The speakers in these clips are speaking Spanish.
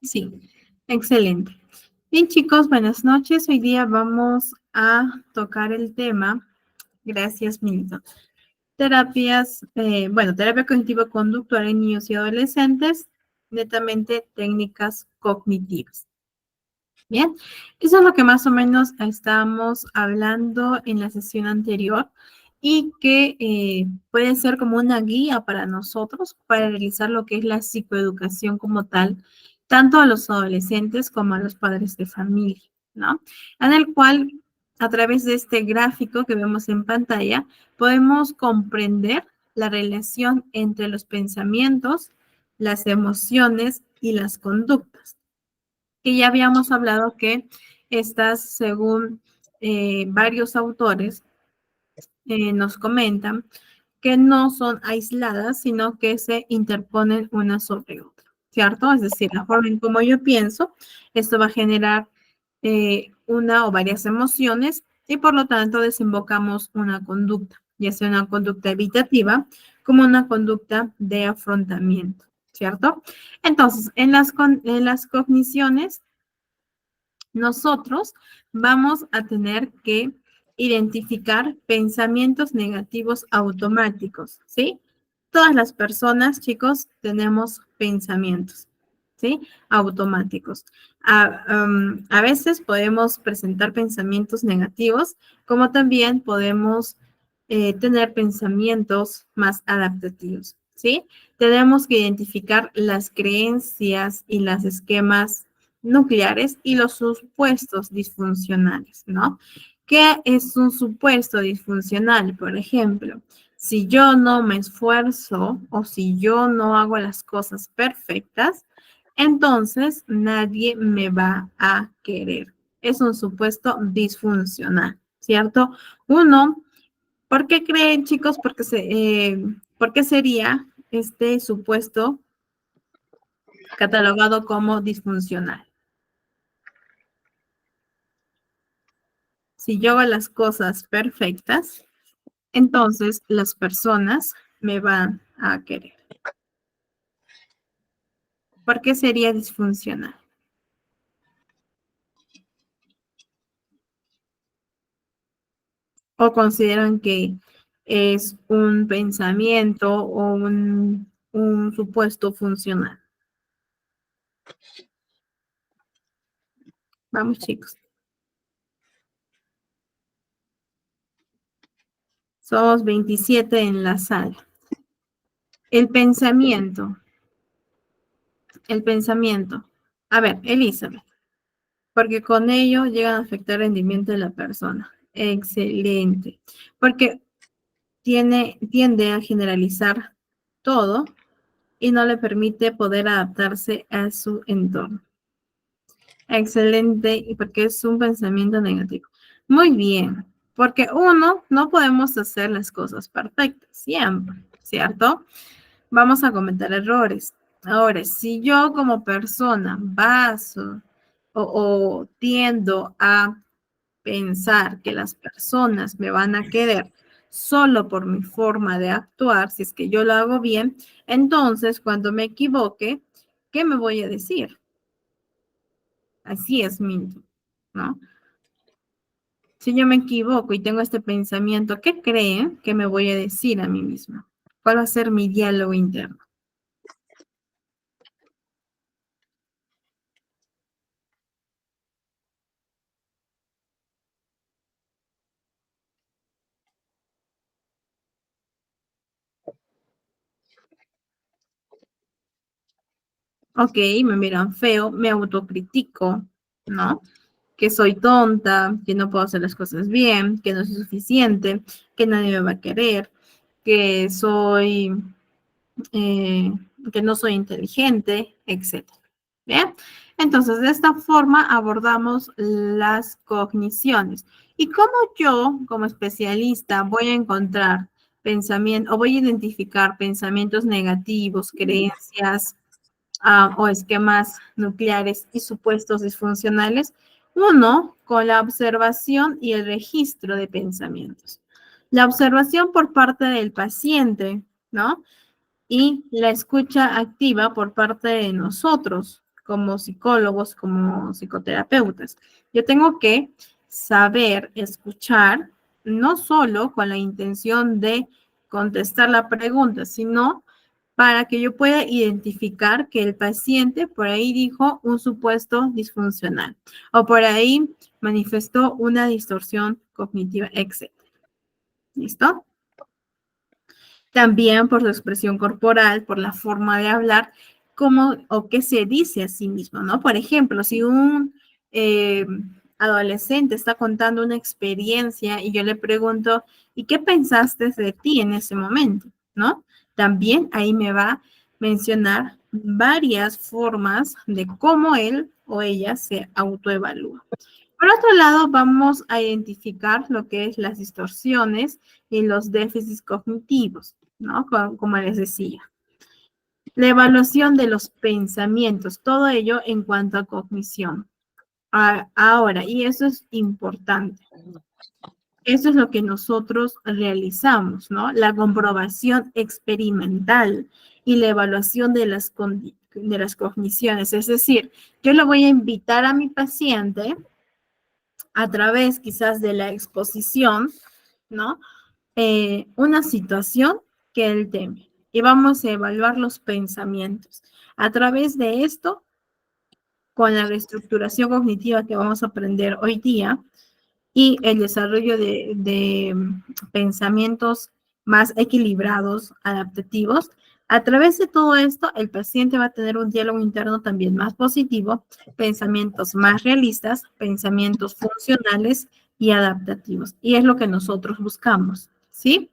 Sí, excelente. Bien, chicos, buenas noches. Hoy día vamos a tocar el tema, gracias, Milton. Terapia cognitivo-conductual en niños y adolescentes, netamente técnicas cognitivas. Bien, eso es lo que más o menos estábamos hablando en la sesión anterior y que puede ser como una guía para nosotros para realizar lo que es la psicoeducación como tal, tanto a los adolescentes como a los padres de familia, ¿no? En el cual, a través de este gráfico que vemos en pantalla, podemos comprender la relación entre los pensamientos, las emociones y las conductas. Que ya habíamos hablado que estas, según varios autores, nos comentan que no son aisladas, sino que se interponen una sobre otra, ¿cierto? Es decir, la forma en cómo yo pienso, esto va a generar una o varias emociones y por lo tanto desembocamos una conducta, ya sea una conducta evitativa como una conducta de afrontamiento, ¿cierto? Entonces, en las cogniciones, nosotros vamos a tener que identificar pensamientos negativos automáticos, ¿sí? Todas las personas, chicos, tenemos pensamientos, ¿sí? Automáticos. A veces podemos presentar pensamientos negativos, como también podemos tener pensamientos más adaptativos, ¿sí? Tenemos que identificar las creencias y los esquemas nucleares y los supuestos disfuncionales, ¿no? ¿Qué es un supuesto disfuncional? Por ejemplo, si yo no me esfuerzo o si yo no hago las cosas perfectas, entonces nadie me va a querer. Es un supuesto disfuncional, ¿cierto? Uno, ¿por qué creen, chicos? ¿Por qué sería este supuesto catalogado como disfuncional? Si yo hago las cosas perfectas, entonces las personas me van a querer. ¿Por qué sería disfuncional? ¿O consideran que es un pensamiento o un supuesto funcional? Vamos, chicos. Somos 27 en la sala. El pensamiento. El pensamiento. A ver, Elizabeth. Porque con ello llegan a afectar el rendimiento de la persona. Excelente. Porque tiende a generalizar todo y no le permite poder adaptarse a su entorno. Excelente, y porque es un pensamiento negativo. Muy bien, porque uno, no podemos hacer las cosas perfectas siempre, ¿cierto? Vamos a cometer errores. Ahora, si yo como persona baso o tiendo a pensar que las personas me van a querer solo por mi forma de actuar, si es que yo lo hago bien, entonces cuando me equivoque, ¿qué me voy a decir? Así es, Minto, ¿no? Si yo me equivoco y tengo este pensamiento, ¿qué creen que me voy a decir a mí misma? ¿Cuál va a ser mi diálogo interno? Ok, me miran feo, me autocritico, ¿no? Que soy tonta, que no puedo hacer las cosas bien, que no soy suficiente, que nadie me va a querer, que soy, eh, que no soy inteligente, etcétera. ¿Bien? Entonces, de esta forma abordamos las cogniciones. ¿Y cómo yo, como especialista, voy a encontrar pensamiento o voy a identificar pensamientos negativos, creencias, o esquemas nucleares y supuestos disfuncionales? Uno, con la observación y el registro de pensamientos. La observación por parte del paciente, ¿no? Y la escucha activa por parte de nosotros como psicólogos, como psicoterapeutas. Yo tengo que saber escuchar, no solo con la intención de contestar la pregunta, sino para que yo pueda identificar que el paciente por ahí dijo un supuesto disfuncional o por ahí manifestó una distorsión cognitiva, etc. ¿Listo? También por su expresión corporal, por la forma de hablar, cómo o qué se dice a sí mismo, ¿no? Por ejemplo, si un eh, adolescente está contando una experiencia y yo le pregunto, ¿y qué pensaste de ti en ese momento? ¿No? También ahí me va a mencionar varias formas de cómo él o ella se autoevalúa. Por otro lado, vamos a identificar lo que es las distorsiones y los déficits cognitivos, ¿no? Como les decía. La evaluación de los pensamientos, todo ello en cuanto a cognición. Ahora, y eso es importante. Eso es lo que nosotros realizamos, ¿no? La comprobación experimental y la evaluación de las cogniciones. Es decir, yo le voy a invitar a mi paciente a través quizás de la exposición, ¿no? Una situación que él teme. Y vamos a evaluar los pensamientos. A través de esto, con la reestructuración cognitiva que vamos a aprender hoy día, y el desarrollo de pensamientos más equilibrados, adaptativos. A través de todo esto, el paciente va a tener un diálogo interno también más positivo, pensamientos más realistas, pensamientos funcionales y adaptativos. Y es lo que nosotros buscamos, ¿sí?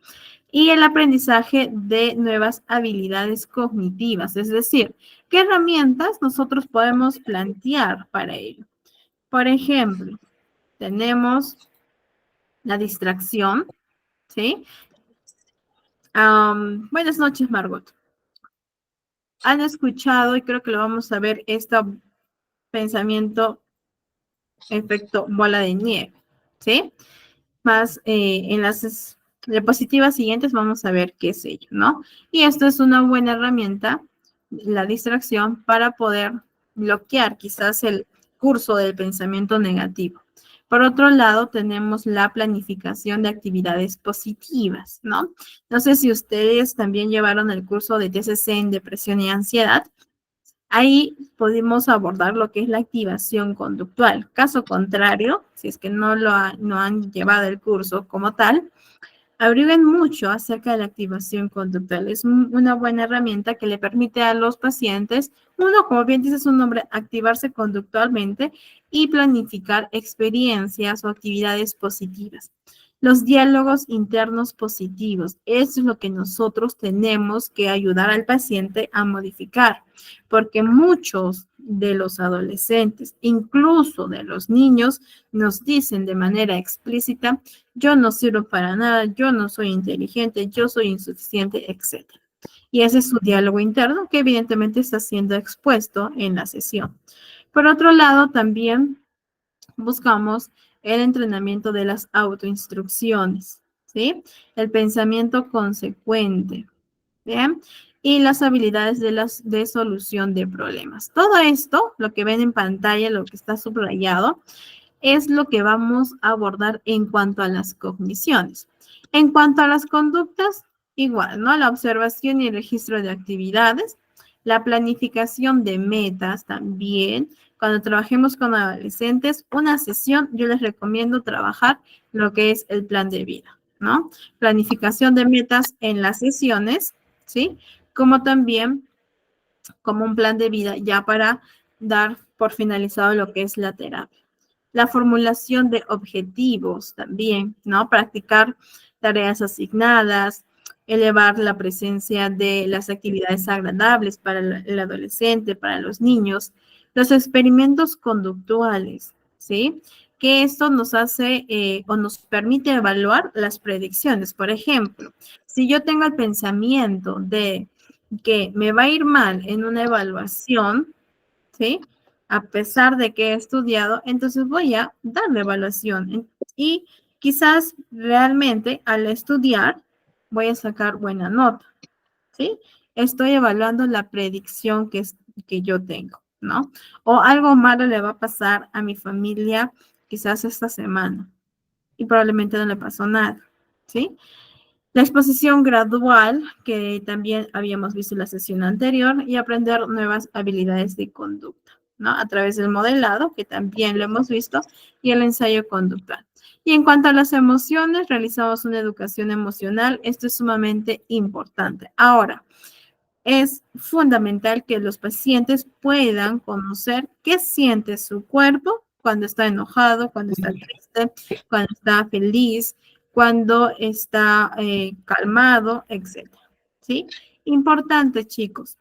Y el aprendizaje de nuevas habilidades cognitivas, es decir, ¿qué herramientas nosotros podemos plantear para ello? Por ejemplo, tenemos la distracción, ¿sí? Buenas noches, Margot. Han escuchado, y creo que lo vamos a ver, este pensamiento, efecto bola de nieve, ¿sí? Más en las diapositivas siguientes vamos a ver qué es ello, ¿no? Y esto es una buena herramienta, la distracción, para poder bloquear quizás el curso del pensamiento negativo. Por otro lado, tenemos la planificación de actividades positivas, ¿no? No sé si ustedes también llevaron el curso de TCC en depresión y ansiedad. Ahí podemos abordar lo que es la activación conductual. Caso contrario, si es que no han llevado el curso como tal, averigüen mucho acerca de la activación conductual. Es una buena herramienta que le permite a los pacientes, uno, como bien dice su nombre, activarse conductualmente y planificar experiencias o actividades positivas. Los diálogos internos positivos, eso es lo que nosotros tenemos que ayudar al paciente a modificar, porque muchos de los adolescentes, incluso de los niños, nos dicen de manera explícita: yo no sirvo para nada, yo no soy inteligente, yo soy insuficiente, etc. Y ese es su diálogo interno que evidentemente está siendo expuesto en la sesión. Por otro lado, también buscamos el entrenamiento de las autoinstrucciones, ¿sí? El pensamiento consecuente, ¿bien? Y las habilidades de solución de problemas. Todo esto, lo que ven en pantalla, lo que está subrayado, es lo que vamos a abordar en cuanto a las cogniciones. En cuanto a las conductas, igual, ¿no? La observación y el registro de actividades, la planificación de metas también. Cuando trabajemos con adolescentes, una sesión, yo les recomiendo trabajar lo que es el plan de vida, ¿no? Planificación de metas en las sesiones, ¿sí? Como también como un plan de vida ya para dar por finalizado lo que es la terapia. La formulación de objetivos también, ¿no? Practicar tareas asignadas, elevar la presencia de las actividades agradables para el adolescente, para los niños, los experimentos conductuales, ¿sí? Que esto nos hace o nos permite evaluar las predicciones. Por ejemplo, si yo tengo el pensamiento de que me va a ir mal en una evaluación, ¿sí? A pesar de que he estudiado, entonces voy a dar la evaluación y quizás realmente al estudiar voy a sacar buena nota, ¿sí? Estoy evaluando la predicción que yo tengo. ¿no? O algo malo le va a pasar a mi familia quizás esta semana y probablemente no le pasó nada, ¿sí? La exposición gradual, que también habíamos visto en la sesión anterior, y aprender nuevas habilidades de conducta, ¿no? A través del modelado, que también lo hemos visto, y el ensayo conductual. Y en cuanto a las emociones, realizamos una educación emocional. Esto es sumamente importante. Ahora, es fundamental que los pacientes puedan conocer qué siente su cuerpo cuando está enojado, cuando está triste, cuando está feliz, cuando está calmado, etc. ¿Sí? Importante, chicos,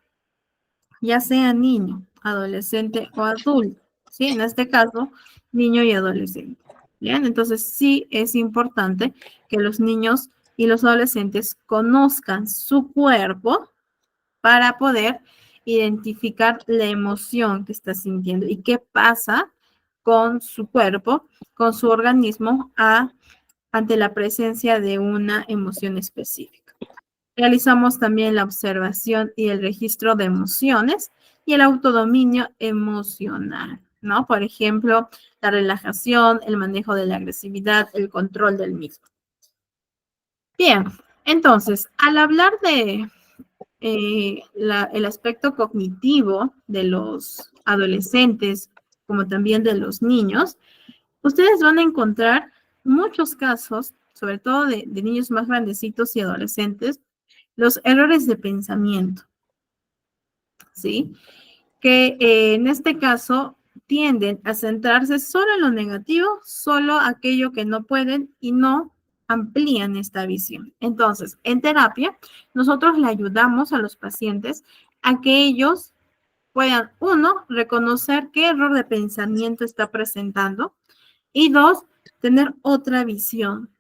ya sea niño, adolescente o adulto, ¿sí? En este caso, niño y adolescente. ¿Bien? Entonces, sí es importante que los niños y los adolescentes conozcan su cuerpo para poder identificar la emoción que está sintiendo y qué pasa con su cuerpo, con su organismo ante la presencia de una emoción específica. Realizamos también la observación y el registro de emociones y el autodominio emocional, ¿no? Por ejemplo, la relajación, el manejo de la agresividad, el control del mismo. Bien, entonces, al hablar de el aspecto cognitivo de los adolescentes, como también de los niños, ustedes van a encontrar muchos casos, sobre todo de niños más grandecitos y adolescentes, los errores de pensamiento, ¿sí? Que en este caso tienden a centrarse solo en lo negativo, solo aquello que no pueden y no amplían esta visión. Entonces, en terapia, nosotros le ayudamos a los pacientes a que ellos puedan, uno, reconocer qué error de pensamiento está presentando y dos, tener otra visión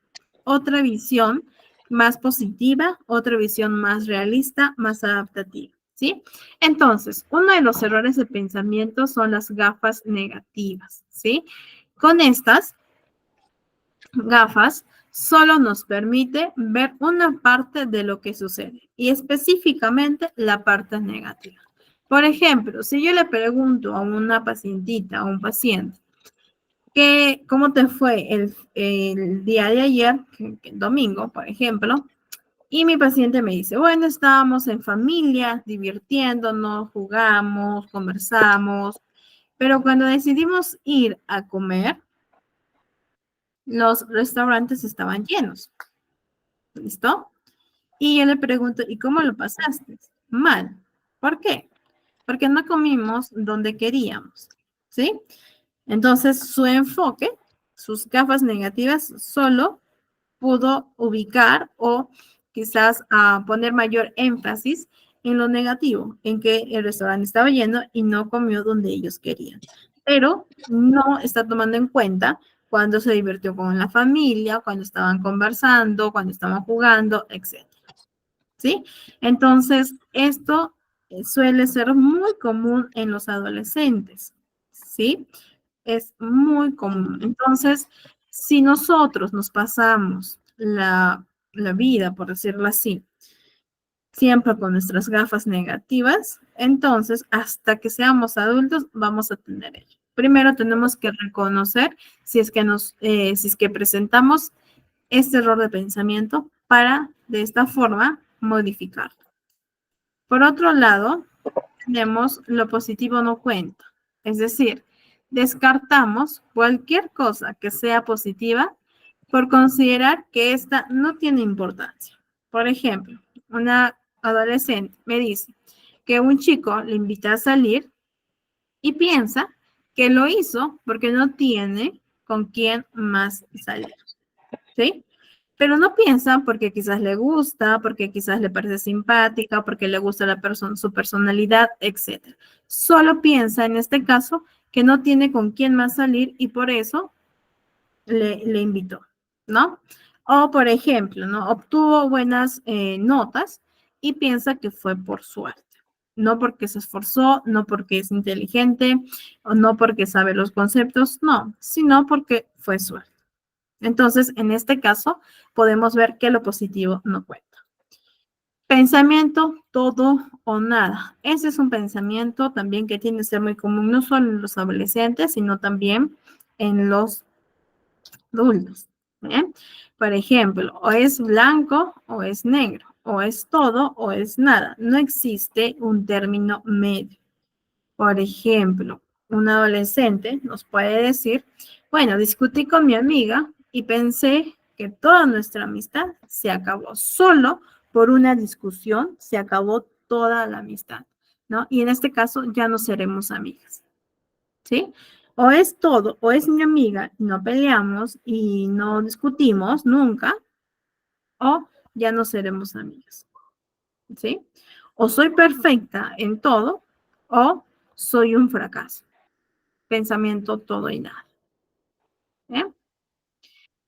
más positiva, otra visión más realista, más adaptativa, ¿sí? Entonces, uno de los errores de pensamiento son las gafas negativas, ¿sí? Con estas gafas solo nos permite ver una parte de lo que sucede y específicamente la parte negativa. Por ejemplo, si yo le pregunto a una pacientita, a un paciente, ¿cómo te fue el día de ayer, el domingo, por ejemplo? Y mi paciente me dice, bueno, estábamos en familia, divirtiéndonos, jugamos, conversamos, pero cuando decidimos ir a comer, los restaurantes estaban llenos. ¿Listo? Y yo le pregunto, ¿y cómo lo pasaste? Mal. ¿Por qué? Porque no comimos donde queríamos. ¿Sí? Entonces, su enfoque, sus gafas negativas, solo pudo ubicar o quizás poner mayor énfasis en lo negativo, en que el restaurante estaba lleno y no comió donde ellos querían. Pero no está tomando en cuenta cuando se divirtió con la familia, cuando estaban conversando, cuando estaban jugando, etc. ¿Sí? Entonces, esto suele ser muy común en los adolescentes, ¿sí? Es muy común. Entonces, si nosotros nos pasamos la vida, por decirlo así, siempre con nuestras gafas negativas, entonces hasta que seamos adultos vamos a tener ello. Primero tenemos que reconocer si es que si es que presentamos este error de pensamiento para de esta forma modificarlo. Por otro lado, tenemos lo positivo no cuenta, es decir, descartamos cualquier cosa que sea positiva por considerar que esta no tiene importancia. Por ejemplo, una adolescente me dice que un chico le invita a salir y piensa que lo hizo porque no tiene con quién más salir, ¿sí? Pero no piensa porque quizás le gusta, porque quizás le parece simpática, porque le gusta su personalidad, etc. Solo piensa en este caso que no tiene con quién más salir y por eso le invitó, ¿no? O por ejemplo, ¿no? Obtuvo buenas notas y piensa que fue por suerte. No porque se esforzó, no porque es inteligente, o no porque sabe los conceptos, no, sino porque fue suerte. Entonces, en este caso, podemos ver que lo positivo no cuenta. Pensamiento todo o nada. Ese es un pensamiento también que tiene que ser muy común, no solo en los adolescentes, sino también en los adultos. ¿Bien? Por ejemplo, o es blanco o es negro, o es todo o es nada. No existe un término medio. Por ejemplo, un adolescente nos puede decir, bueno, discutí con mi amiga y pensé que toda nuestra amistad se acabó. Solo por una discusión se acabó toda la amistad, ¿no? Y en este caso ya no seremos amigas, ¿sí? O es todo, o es mi amiga, no peleamos y no discutimos nunca, o ya no seremos amigas, ¿sí? O soy perfecta en todo, o soy un fracaso. Pensamiento todo y nada. ¿Eh?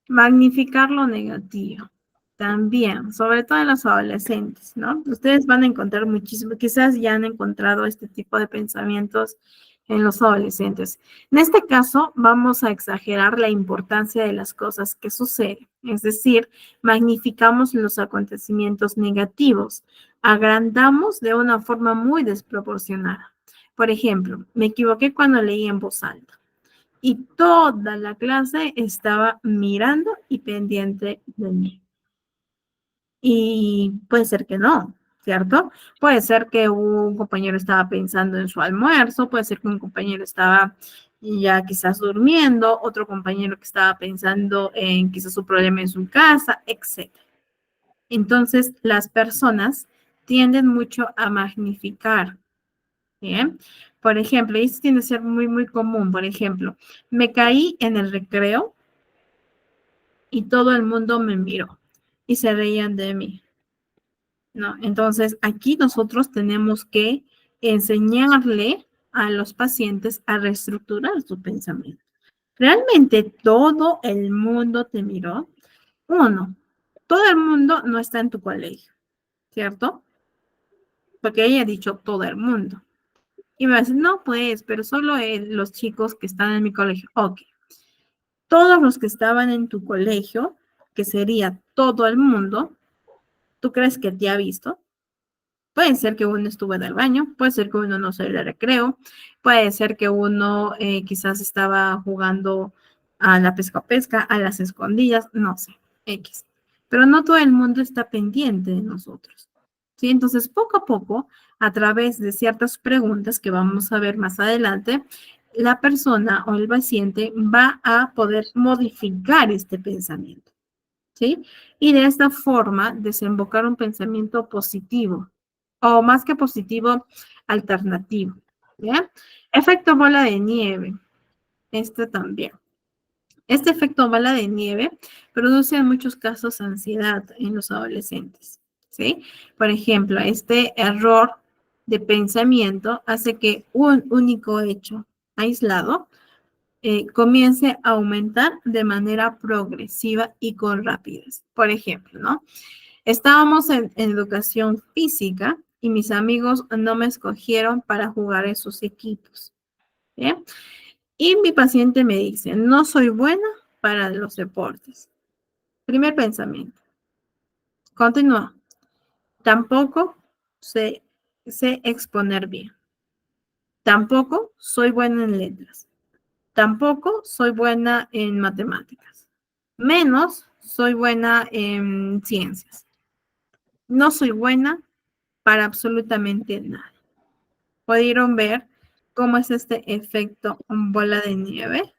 Magnificar lo negativo. También, sobre todo en los adolescentes, ¿no? Ustedes van a encontrar muchísimo, quizás ya han encontrado este tipo de pensamientos en los adolescentes. En este caso, vamos a exagerar la importancia de las cosas que suceden, es decir, magnificamos los acontecimientos negativos, agrandamos de una forma muy desproporcionada. Por ejemplo, me equivoqué cuando leí en voz alta y toda la clase estaba mirando y pendiente de mí. Y puede ser que no, ¿cierto? Puede ser que un compañero estaba pensando en su almuerzo, puede ser que un compañero estaba ya quizás durmiendo, otro compañero que estaba pensando en quizás su problema en su casa, etc. Entonces, las personas tienden mucho a magnificar. Bien. Por ejemplo, y esto tiene que ser muy, muy común. Por ejemplo, me caí en el recreo y todo el mundo me miró y se reían de mí, ¿no? Entonces, aquí nosotros tenemos que enseñarle a los pacientes a reestructurar su pensamiento. ¿Realmente todo el mundo te miró? Uno, todo el mundo no está en tu colegio, ¿cierto? Porque ella ha dicho todo el mundo. Y me va a decir, no, pues, pero solo los chicos que están en mi colegio. Ok. Todos los que estaban en tu colegio, que sería todo el mundo, ¿tú crees que te ha visto? Puede ser que uno estuvo en el baño, puede ser que uno no se le recreo, puede ser que uno quizás estaba jugando a la pesca, a las escondidas, no sé, X. Pero no todo el mundo está pendiente de nosotros. ¿Sí? Entonces, poco a poco, a través de ciertas preguntas que vamos a ver más adelante, la persona o el paciente va a poder modificar este pensamiento. ¿Sí? Y de esta forma desembocar un pensamiento positivo, o más que positivo, alternativo. ¿Ya? Efecto bola de nieve. Este también. Este efecto bola de nieve produce en muchos casos ansiedad en los adolescentes. ¿Sí? Por ejemplo, este error de pensamiento hace que un único hecho aislado comience a aumentar de manera progresiva y con rapidez. Por ejemplo, ¿no? Estábamos en educación física y mis amigos no me escogieron para jugar en sus equipos. ¿Bien? Y mi paciente me dice, no soy buena para los deportes. Primer pensamiento. Continúa. Tampoco sé exponer bien. Tampoco soy buena en letras. Tampoco soy buena en matemáticas. Menos soy buena en ciencias. No soy buena para absolutamente nada. ¿Pudieron ver cómo es este efecto bola de nieve?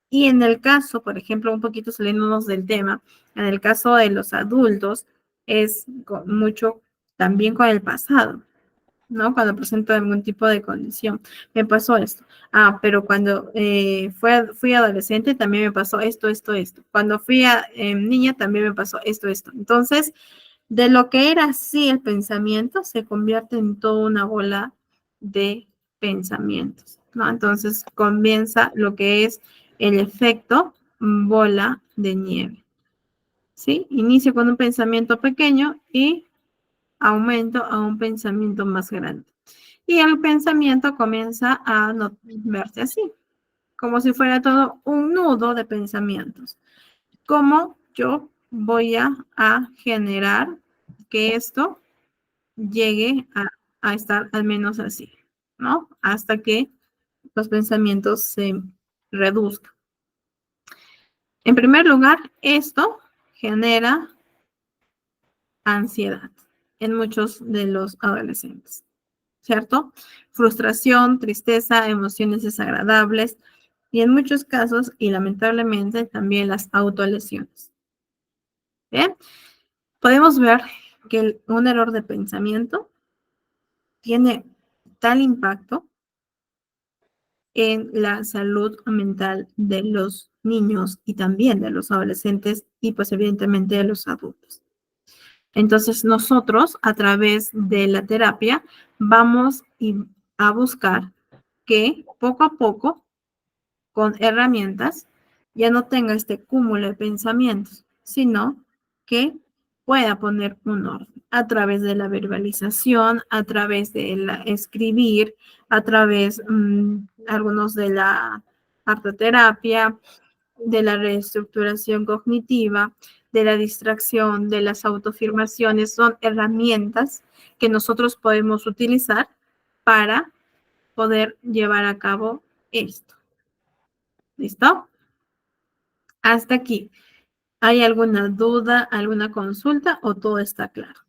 Y en el caso, por ejemplo, un poquito saliéndonos del tema, en el caso de los adultos, es mucho también con el pasado. ¿No? Cuando presento algún tipo de condición. Me pasó esto. Ah, pero cuando fui adolescente también me pasó esto. Cuando fui niña también me pasó esto. Entonces, de lo que era así el pensamiento, se convierte en toda una bola de pensamientos, ¿no? Entonces, comienza lo que es el efecto bola de nieve, ¿sí? Inicio con un pensamiento pequeño y aumento a un pensamiento más grande. Y el pensamiento comienza a no verse así, como si fuera todo un nudo de pensamientos. ¿Cómo yo voy a generar que esto llegue a estar al menos así, ¿no? Hasta que los pensamientos se reduzcan. En primer lugar, esto genera ansiedad en muchos de los adolescentes, ¿cierto? Frustración, tristeza, emociones desagradables y en muchos casos, y lamentablemente, también las autolesiones. ¿Bien? Podemos ver que un error de pensamiento tiene tal impacto en la salud mental de los niños y también de los adolescentes y pues evidentemente de los adultos. Entonces nosotros a través de la terapia vamos a buscar que poco a poco, con herramientas, ya no tenga este cúmulo de pensamientos, sino que pueda poner un orden a través de la verbalización, a través de la escribir, a través algunos de la arteterapia, de la reestructuración cognitiva, de la distracción, de las autoafirmaciones, son herramientas que nosotros podemos utilizar para poder llevar a cabo esto. ¿Listo? Hasta aquí. ¿Hay alguna duda, alguna consulta o todo está claro?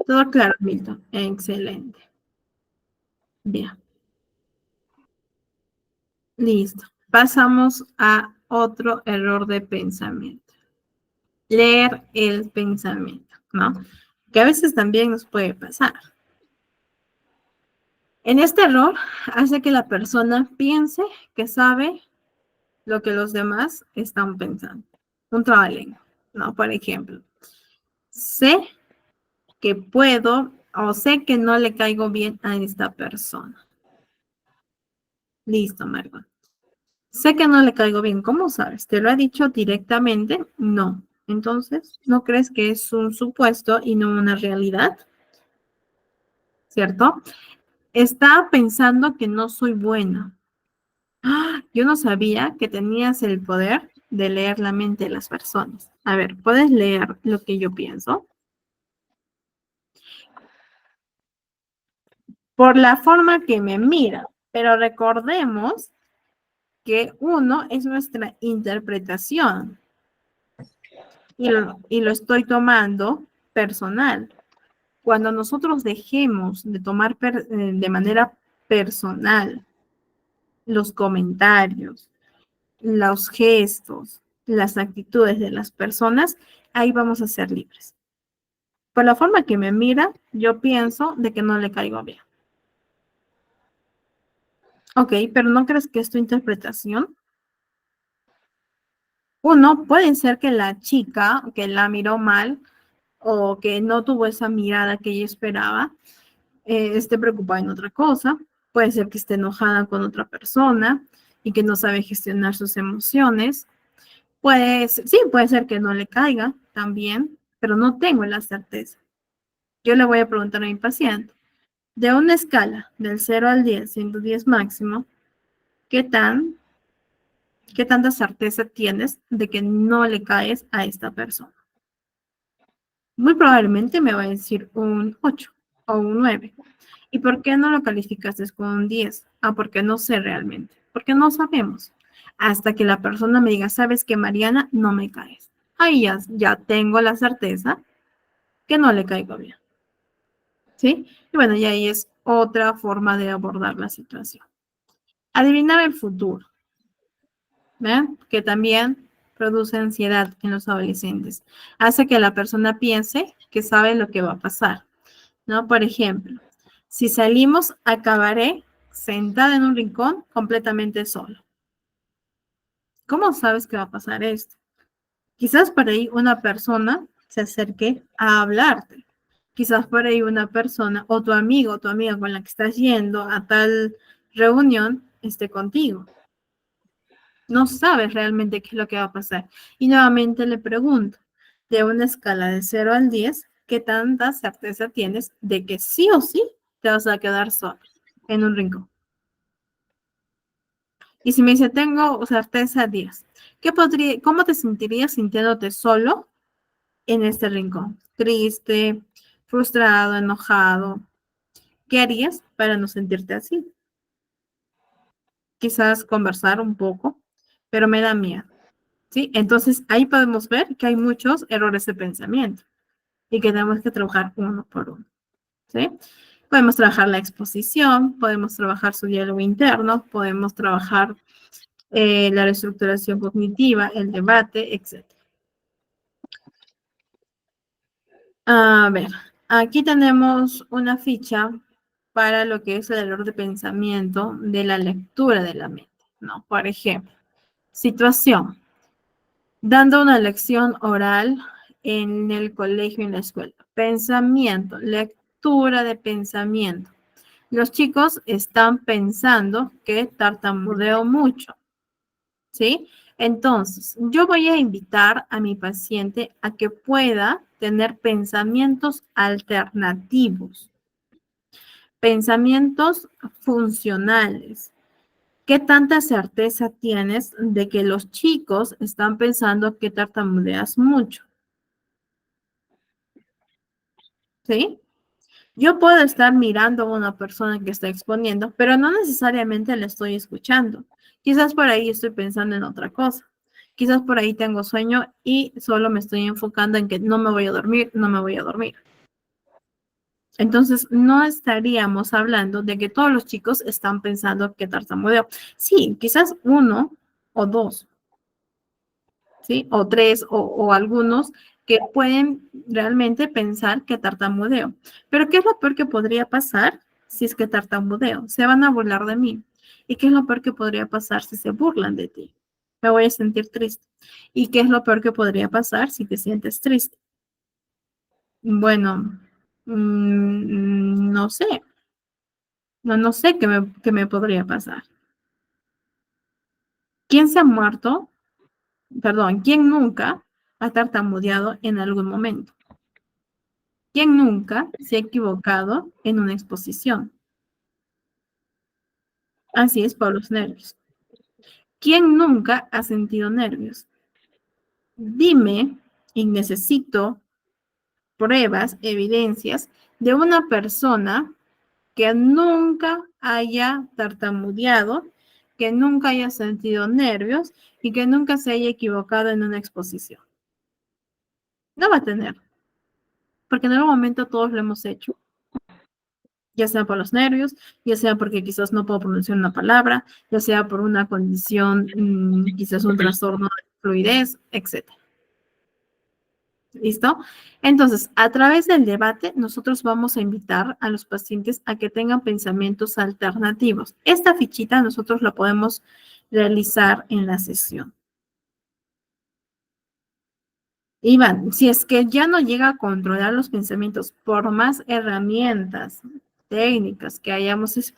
Todo claro, Milton. Excelente. Bien. Listo. Pasamos a otro error de pensamiento. Leer el pensamiento, ¿no? Que a veces también nos puede pasar. En este error hace que la persona piense que sabe lo que los demás están pensando. Un trabalengua, ¿no? Por ejemplo, sé que puedo o sé que no le caigo bien a esta persona. Listo, Margot. Sé que no le caigo bien. ¿Cómo sabes? ¿Te lo ha dicho directamente? No. Entonces, ¿no crees que es un supuesto y no una realidad? ¿Cierto? Está pensando que no soy buena. ¡Ah! Yo no sabía que tenías el poder de leer la mente de las personas. A ver, ¿puedes leer lo que yo pienso? Por la forma que me mira. Pero recordemos que uno es nuestra interpretación y lo estoy tomando personal. Cuando nosotros dejemos de tomar de manera personal los comentarios, los gestos, las actitudes de las personas, ahí vamos a ser libres. Por la forma que me mira, yo pienso de que no le caigo bien. Ok, pero ¿no crees que es tu interpretación? Uno, puede ser que la chica que la miró mal o que no tuvo esa mirada que ella esperaba, esté preocupada en otra cosa. Puede ser que esté enojada con otra persona y que no sabe gestionar sus emociones. Pues sí, puede ser que no le caiga también, pero no tengo la certeza. Yo le voy a preguntar a mi paciente, de una escala del 0 al 10, siendo 10 máximo, ¿qué tanta certeza tienes de que no le caes a esta persona? Muy probablemente me va a decir un 8 o un 9. ¿Y por qué no lo calificaste con un 10? Ah, porque no sé realmente, porque no sabemos. Hasta que la persona me diga, sabes que Mariana, no me caes. Ahí ya tengo la certeza que no le caigo bien. ¿Sí? Y bueno, y ahí es otra forma de abordar la situación. Adivinar el futuro, ¿ven? Que también produce ansiedad en los adolescentes. Hace que la persona piense que sabe lo que va a pasar, ¿no? Por ejemplo, si salimos, acabaré sentada en un rincón completamente solo. ¿Cómo sabes que va a pasar esto? Quizás por ahí una persona se acerque a hablarte. Quizás por ahí una persona o tu amigo o tu amiga con la que estás yendo a tal reunión esté contigo. No sabes realmente qué es lo que va a pasar. Y nuevamente le pregunto, de una escala de 0 al 10, ¿qué tanta certeza tienes de que sí o sí te vas a quedar solo en un rincón? Y si me dice, tengo certeza 10, ¿cómo te sentirías sintiéndote solo en este rincón? Triste, frustrado, enojado. ¿Qué harías para no sentirte así? Quizás conversar un poco, pero me da miedo, ¿sí? Entonces ahí podemos ver que hay muchos errores de pensamiento y que tenemos que trabajar uno por uno, ¿sí? Podemos trabajar la exposición, podemos trabajar su diálogo interno, podemos trabajar la reestructuración cognitiva, el debate, etc. A ver, aquí tenemos una ficha para lo que es el error de pensamiento de la lectura de la mente, ¿no? Por ejemplo, situación, dando una lección oral en el colegio, en la escuela. Pensamiento, lectura de pensamiento. Los chicos están pensando que tartamudeo mucho, ¿sí? Entonces, yo voy a invitar a mi paciente a que pueda tener pensamientos alternativos, pensamientos funcionales. ¿Qué tanta certeza tienes de que los chicos están pensando que tartamudeas mucho? ¿Sí? Yo puedo estar mirando a una persona que está exponiendo, pero no necesariamente la estoy escuchando. Quizás por ahí estoy pensando en otra cosa. Quizás por ahí tengo sueño y solo me estoy enfocando en que no me voy a dormir, no me voy a dormir. Entonces, no estaríamos hablando de que todos los chicos están pensando que tartamudeo. Sí, quizás uno o dos, ¿sí? O tres o algunos que pueden realmente pensar que tartamudeo. Pero ¿qué es lo peor que podría pasar si es que tartamudeo? Se van a burlar de mí. ¿Y qué es lo peor que podría pasar si se burlan de ti? Me voy a sentir triste. ¿Y qué es lo peor que podría pasar si te sientes triste? Bueno, no sé. No sé qué me podría pasar. ¿Quién se ha muerto? Perdón, ¿quién nunca ha tartamudeado en algún momento? ¿Quién nunca se ha equivocado en una exposición? Así es por los nervios. ¿Quién nunca ha sentido nervios? Dime, y necesito pruebas, evidencias de una persona que nunca haya tartamudeado, que nunca haya sentido nervios y que nunca se haya equivocado en una exposición. No va a tener, porque en algún momento todos lo hemos hecho, ya sea por los nervios, ya sea porque quizás no puedo pronunciar una palabra, ya sea por una condición, quizás un trastorno de fluidez, etcétera. ¿Listo? Entonces, a través del debate, nosotros vamos a invitar a los pacientes a que tengan pensamientos alternativos. Esta fichita nosotros la podemos realizar en la sesión. Iván, si es que ya no llega a controlar los pensamientos por más herramientas técnicas que hayamos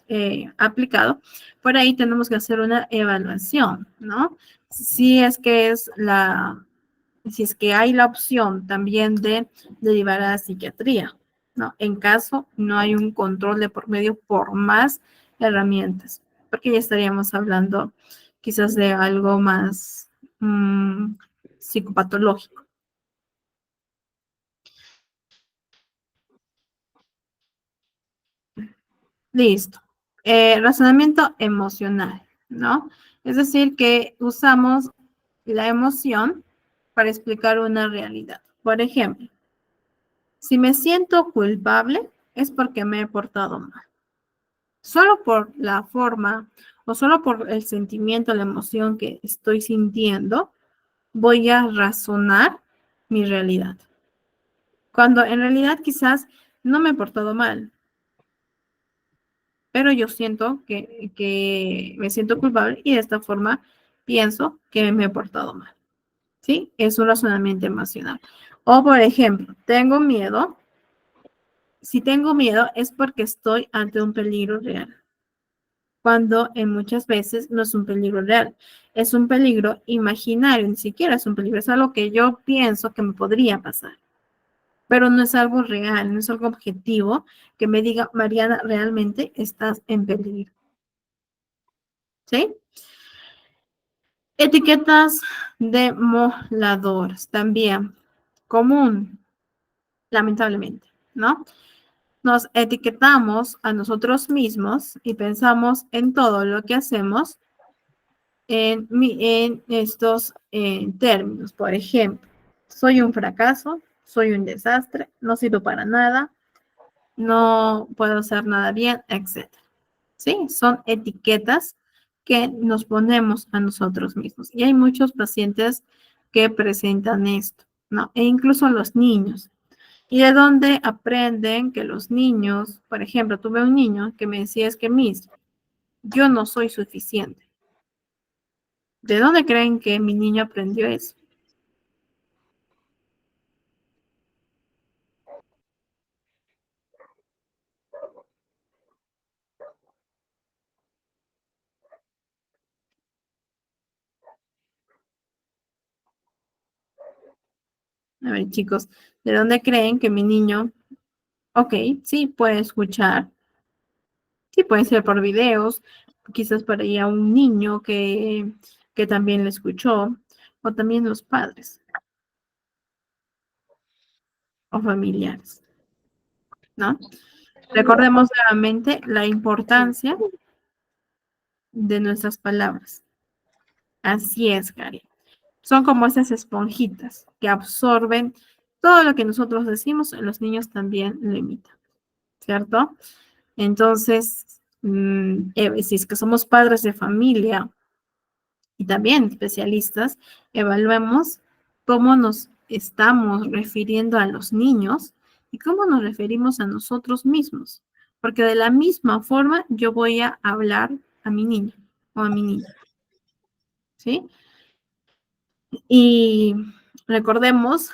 aplicado, por ahí tenemos que hacer una evaluación, ¿no? Si es que si es que hay la opción también de derivar a la psiquiatría, ¿no? En caso no hay un control de por medio por más herramientas, porque ya estaríamos hablando quizás de algo más psicopatológico. Listo. Razonamiento emocional, ¿no? Es decir, que usamos la emoción para explicar una realidad. Por ejemplo, si me siento culpable es porque me he portado mal. Solo por la forma o solo por el sentimiento, la emoción que estoy sintiendo, voy a razonar mi realidad. Cuando en realidad quizás no me he portado mal, pero yo siento que me siento culpable y de esta forma pienso que me he portado mal, ¿sí? Es un razonamiento emocional. O, por ejemplo, tengo miedo. Si tengo miedo es porque estoy ante un peligro real, cuando en muchas veces no es un peligro real, es un peligro imaginario, ni siquiera es un peligro, es algo que yo pienso que me podría pasar, pero no es algo real, no es algo objetivo que me diga, Mariana, realmente estás en peligro. ¿Sí? Etiquetas demoladoras, también común, lamentablemente, ¿no? Nos etiquetamos a nosotros mismos y pensamos en todo lo que hacemos en estos términos. Por ejemplo, soy un fracaso, soy un desastre, no sirvo para nada, no puedo hacer nada bien, etcétera. ¿Sí? Son etiquetas que nos ponemos a nosotros mismos. Y hay muchos pacientes que presentan esto, ¿no? E incluso los niños. ¿Y de dónde aprenden que los niños, por ejemplo, tuve un niño que me decía, es que Miss, yo no soy suficiente? ¿De dónde creen que mi niño aprendió eso? A ver, chicos, ¿de dónde creen que mi niño, ok, sí, puede escuchar, sí, puede ser por videos, quizás por ahí a un niño que también le escuchó, o también los padres o familiares, ¿no? Recordemos nuevamente la importancia de nuestras palabras. Así es, Gary. Son como esas esponjitas que absorben todo lo que nosotros decimos, los niños también lo imitan, ¿cierto? Entonces, si es que somos padres de familia y también especialistas, evaluemos cómo nos estamos refiriendo a los niños y cómo nos referimos a nosotros mismos. Porque de la misma forma yo voy a hablar a mi niño o a mi niña, ¿sí? Y recordemos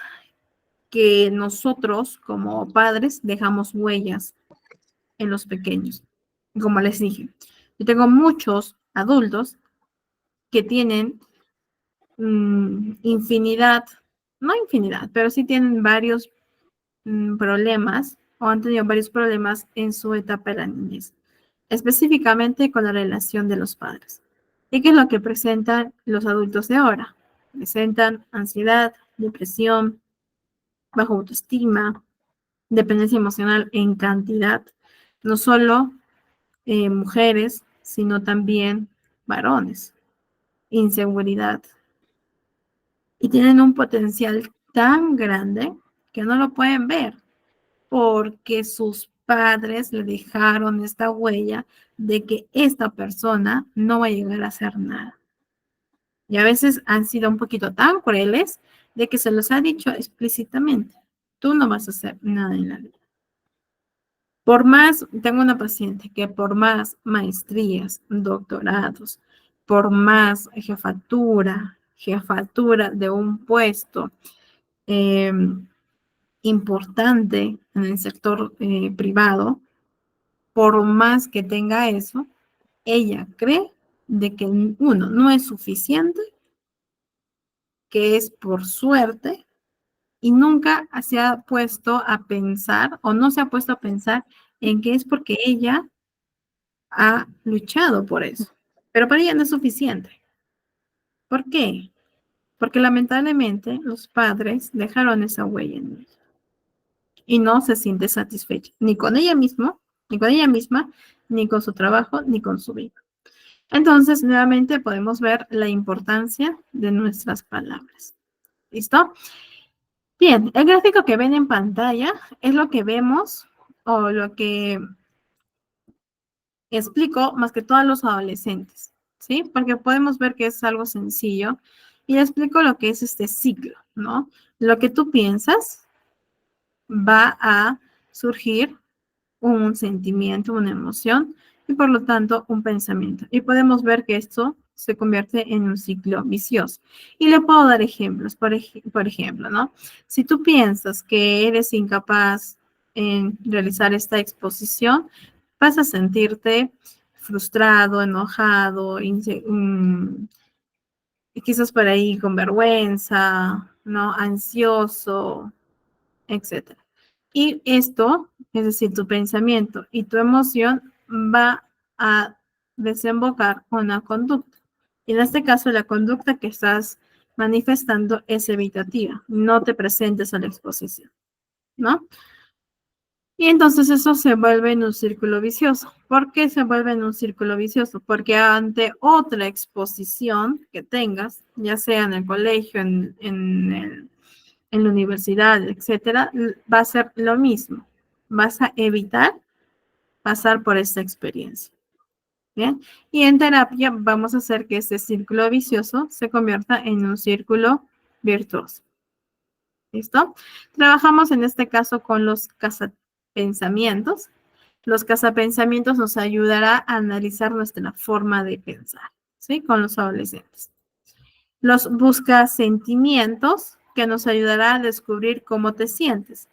que nosotros como padres dejamos huellas en los pequeños. Como les dije, yo tengo muchos adultos que tienen infinidad, no infinidad, pero sí tienen varios problemas o han tenido varios problemas en su etapa de la niñez, específicamente con la relación de los padres. ¿Y qué es lo que presentan los adultos de ahora? Presentan ansiedad, depresión, baja autoestima, dependencia emocional en cantidad, no solo mujeres, sino también varones, inseguridad. Y tienen un potencial tan grande que no lo pueden ver porque sus padres le dejaron esta huella de que esta persona no va a llegar a hacer nada. Y a veces han sido un poquito tan crueles de que se los ha dicho explícitamente, tú no vas a hacer nada en la vida. Por más, tengo una paciente que por más maestrías, doctorados, por más jefatura de un puesto eh, importante en el sector privado, por más que tenga eso, ella cree de que uno no es suficiente, que es por suerte y nunca se ha puesto a pensar o no se ha puesto a pensar en que es porque ella ha luchado por eso. Pero para ella no es suficiente. ¿Por qué? Porque lamentablemente los padres dejaron esa huella en ella y no se siente satisfecha, ni con ella misma, ni con ella misma, ni con su trabajo, ni con su vida. Entonces, nuevamente podemos ver la importancia de nuestras palabras. ¿Listo? Bien, el gráfico que ven en pantalla es lo que vemos o lo que explico más que todo a los adolescentes, ¿sí? Porque podemos ver que es algo sencillo y explico lo que es este ciclo, ¿no? Lo que tú piensas va a surgir un sentimiento, una emoción y por lo tanto un pensamiento. Y podemos ver que esto se convierte en un ciclo vicioso. Y le puedo dar ejemplos, por ejemplo, ¿no? Si tú piensas que eres incapaz en realizar esta exposición, vas a sentirte frustrado, enojado, quizás por ahí con vergüenza, ¿no? Ansioso, etcétera. Y esto, es decir, tu pensamiento y tu emoción va a desembocar una conducta. Y en este caso, la conducta que estás manifestando es evitativa. No te presentes a la exposición, ¿no? Y entonces eso se vuelve en un círculo vicioso. ¿Por qué se vuelve en un círculo vicioso? Porque ante otra exposición que tengas, ya sea en el colegio, en la universidad, etcétera, va a ser lo mismo. Vas a evitar pasar por esta experiencia. ¿Bien? Y en terapia vamos a hacer que este círculo vicioso se convierta en un círculo virtuoso. ¿Listo? Trabajamos en este caso con los cazapensamientos. Los cazapensamientos nos ayudará a analizar nuestra forma de pensar, ¿sí? Con los adolescentes. Los buscasentimientos, que nos ayudará a descubrir cómo te sientes.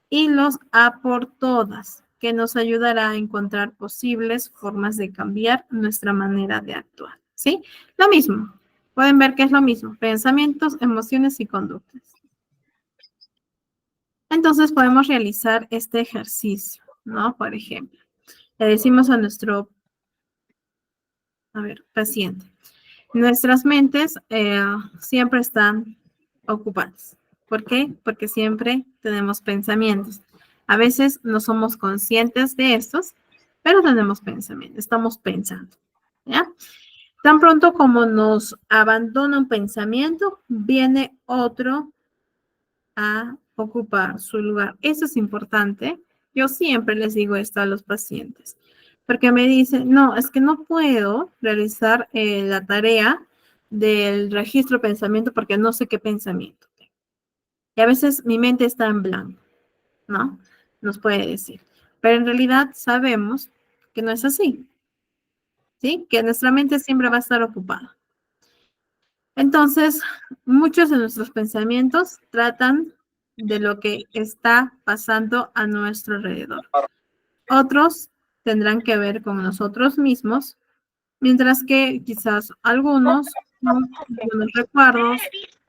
Y los a por todas, que nos ayudará a encontrar posibles formas de cambiar nuestra manera de actuar, ¿sí? Lo mismo. Pueden ver que es lo mismo. Pensamientos, emociones y conductas. Entonces podemos realizar este ejercicio, ¿no? Por ejemplo, le decimos a nuestro, paciente, nuestras mentes siempre están ocupadas. ¿Por qué? Porque siempre tenemos pensamientos. A veces no somos conscientes de estos, pero tenemos pensamientos, estamos pensando, ¿ya? Tan pronto como nos abandona un pensamiento, viene otro a ocupar su lugar. Eso es importante. Yo siempre les digo esto a los pacientes, porque me dicen, no, es que no puedo realizar la tarea del registro de pensamiento porque no sé qué pensamiento tengo. Y a veces mi mente está en blanco, ¿no? Nos puede decir. Pero en realidad sabemos que no es así, ¿sí? Que nuestra mente siempre va a estar ocupada. Entonces, muchos de nuestros pensamientos tratan de lo que está pasando a nuestro alrededor. Otros tendrán que ver con nosotros mismos, mientras que quizás algunos son unos recuerdos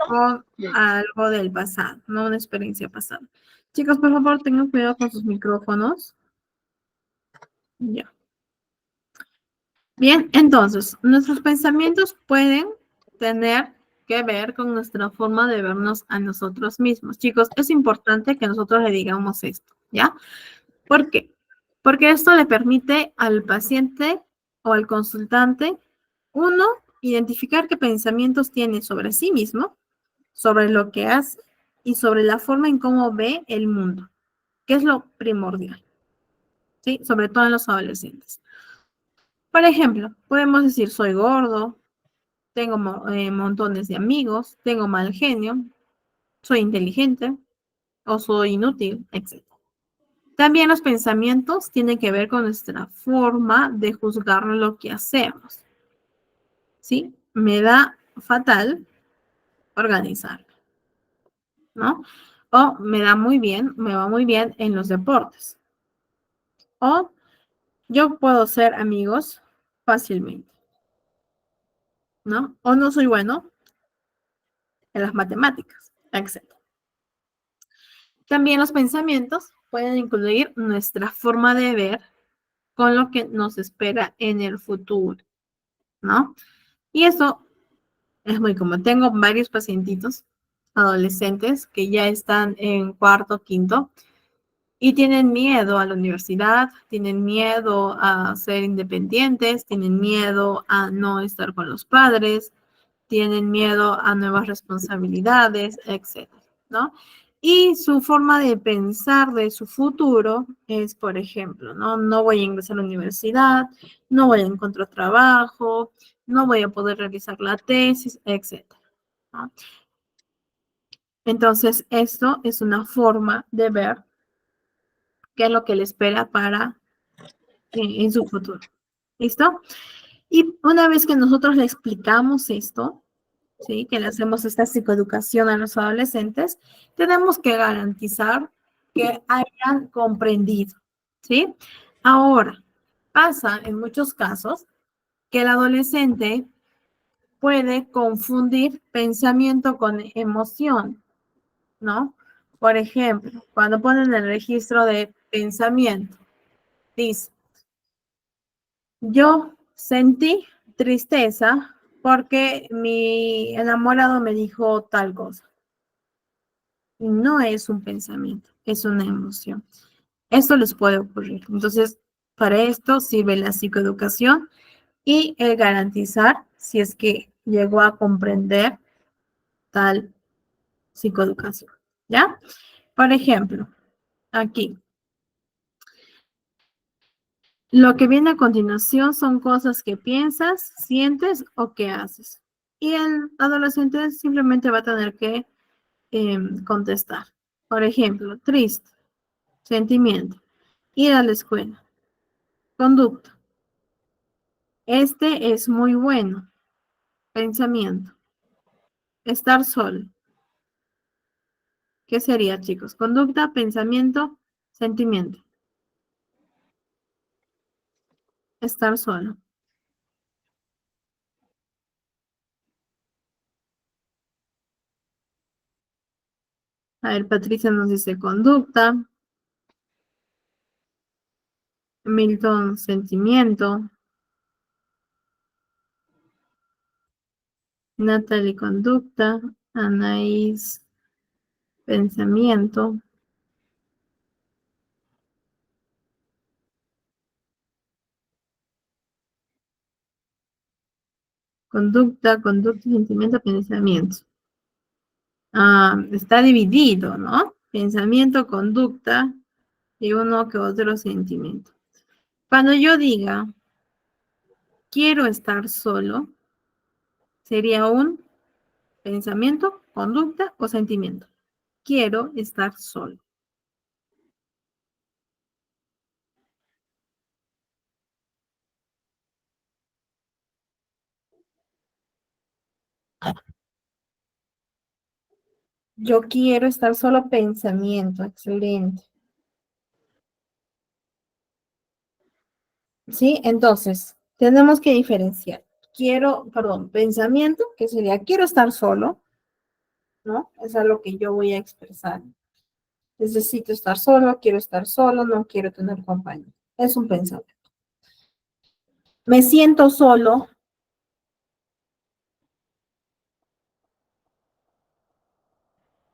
o algo del pasado, no una experiencia pasada. Chicos, por favor, tengan cuidado con sus micrófonos. Ya. Bien, entonces, nuestros pensamientos pueden tener que ver con nuestra forma de vernos a nosotros mismos. Chicos, es importante que nosotros le digamos esto, ¿ya? ¿Por qué? Porque esto le permite al paciente o al consultante, uno, identificar qué pensamientos tiene sobre sí mismo, sobre lo que hace y sobre la forma en cómo ve el mundo, que es lo primordial, ¿sí? Sobre todo en los adolescentes. Por ejemplo, podemos decir, soy gordo, tengo montones de amigos, tengo mal genio, soy inteligente o soy inútil, etc. También los pensamientos tienen que ver con nuestra forma de juzgar lo que hacemos. ¿Sí? Me da fatal organizar, ¿no? O me va muy bien en los deportes. O yo puedo ser amigos fácilmente, ¿no? O no soy bueno en las matemáticas, etc. También los pensamientos pueden incluir nuestra forma de ver con lo que nos espera en el futuro, ¿no? Y eso es muy común. Tengo varios pacientitos adolescentes que ya están en cuarto, quinto y tienen miedo a la universidad, tienen miedo a ser independientes, tienen miedo a no estar con los padres, tienen miedo a nuevas responsabilidades, etcétera, ¿no? Y su forma de pensar de su futuro es, por ejemplo, no voy a ingresar a la universidad, no voy a encontrar trabajo, no voy a poder realizar la tesis, etcétera, ¿no? Entonces, esto es una forma de ver qué es lo que le espera para en su futuro. ¿Listo? Y una vez que nosotros le explicamos esto, ¿sí? Que le hacemos esta psicoeducación a los adolescentes, tenemos que garantizar que hayan comprendido, ¿sí? Ahora, pasa en muchos casos que el adolescente puede confundir pensamiento con emoción, ¿no? Por ejemplo, cuando ponen el registro de pensamiento, dice, yo sentí tristeza porque mi enamorado me dijo tal cosa. No es un pensamiento, es una emoción. Esto les puede ocurrir. Entonces, para esto sirve la psicoeducación y el garantizar si es que llegó a comprender tal psicoeducación. ¿Ya? Por ejemplo, aquí, lo que viene a continuación son cosas que piensas, sientes o que haces. Y el adolescente simplemente va a tener que contestar. Por ejemplo, triste, sentimiento, ir a la escuela, conducta. Este es muy bueno, pensamiento, estar solo. ¿Qué sería, chicos? Conducta, pensamiento, sentimiento. Estar solo. A ver, Patricia nos dice conducta. Milton, sentimiento. Natalie, conducta. Anaís, pensamiento. Conducta, sentimiento, pensamiento. Está dividido, ¿no? Pensamiento, conducta y uno que otro sentimiento. Cuando yo diga, quiero estar solo, sería un pensamiento, conducta o sentimiento. Quiero estar solo. Yo quiero estar solo, pensamiento, excelente. ¿Sí? Entonces, tenemos que diferenciar. Pensamiento, que sería quiero estar solo, ¿no? Es algo que yo voy a expresar. Necesito estar solo, quiero estar solo, no quiero tener compañía. Es un pensamiento. Me siento solo.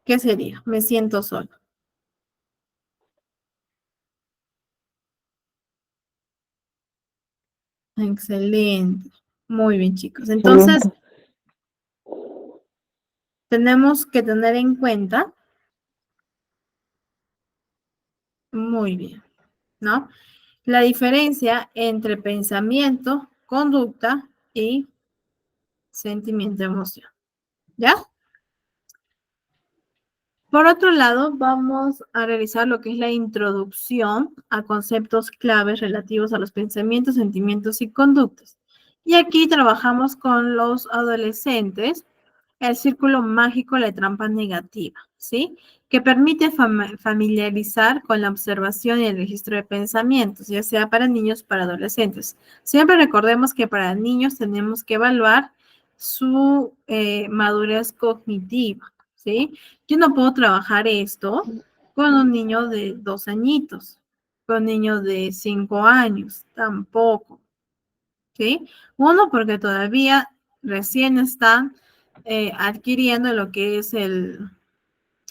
¿Qué sería? Me siento solo. Excelente. Muy bien, chicos. Entonces, tenemos que tener en cuenta, muy bien, ¿no? La diferencia entre pensamiento, conducta y sentimiento, emoción. ¿Ya? Por otro lado, vamos a realizar lo que es la introducción a conceptos claves relativos a los pensamientos, sentimientos y conductas. Y aquí trabajamos con los adolescentes el círculo mágico, la trampa negativa, ¿sí? Que permite familiarizar con la observación y el registro de pensamientos, ya sea para niños o para adolescentes. Siempre recordemos que para niños tenemos que evaluar su madurez cognitiva, ¿sí? Yo no puedo trabajar esto con un niño de 2 añitos, con un niño de 5 años, tampoco, ¿sí? Uno, porque todavía recién están adquiriendo lo que es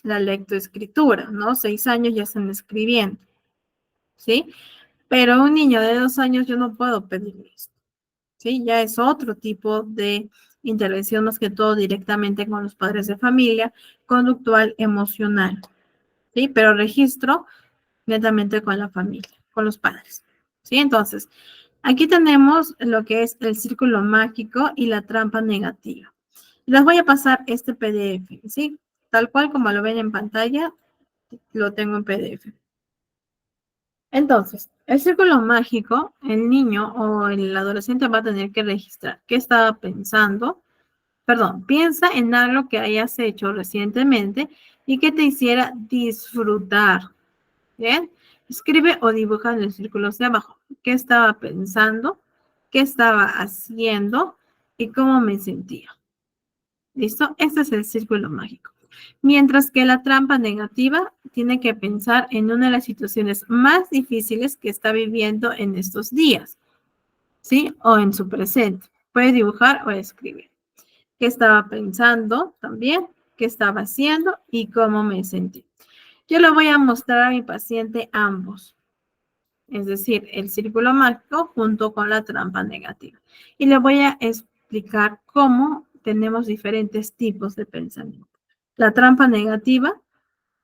la lectoescritura, ¿no? 6 años ya están escribiendo, ¿sí? Pero a un niño de 2 años yo no puedo pedirle esto, ¿sí? Ya es otro tipo de intervención, más que todo directamente con los padres de familia, conductual, emocional, ¿sí? Pero registro netamente con la familia, con los padres, ¿sí? Entonces, aquí tenemos lo que es el círculo mágico y la trampa negativa. Les voy a pasar este PDF, ¿sí? Tal cual como lo ven en pantalla, lo tengo en PDF. Entonces, el círculo mágico, el niño o el adolescente va a tener que registrar qué estaba pensando. Perdón, piensa en algo que hayas hecho recientemente y que te hiciera disfrutar. ¿Bien? Escribe o dibuja en los círculos de abajo. ¿Qué estaba pensando? ¿Qué estaba haciendo? ¿Y cómo me sentía? ¿Listo? Este es el círculo mágico. Mientras que la trampa negativa tiene que pensar en una de las situaciones más difíciles que está viviendo en estos días, ¿sí? O en su presente. Puede dibujar o escribir. ¿Qué estaba pensando también? ¿Qué estaba haciendo? Y cómo me sentí. Yo le voy a mostrar a mi paciente ambos. Es decir, el círculo mágico junto con la trampa negativa. Y le voy a explicar cómo tenemos diferentes tipos de pensamiento. La trampa negativa,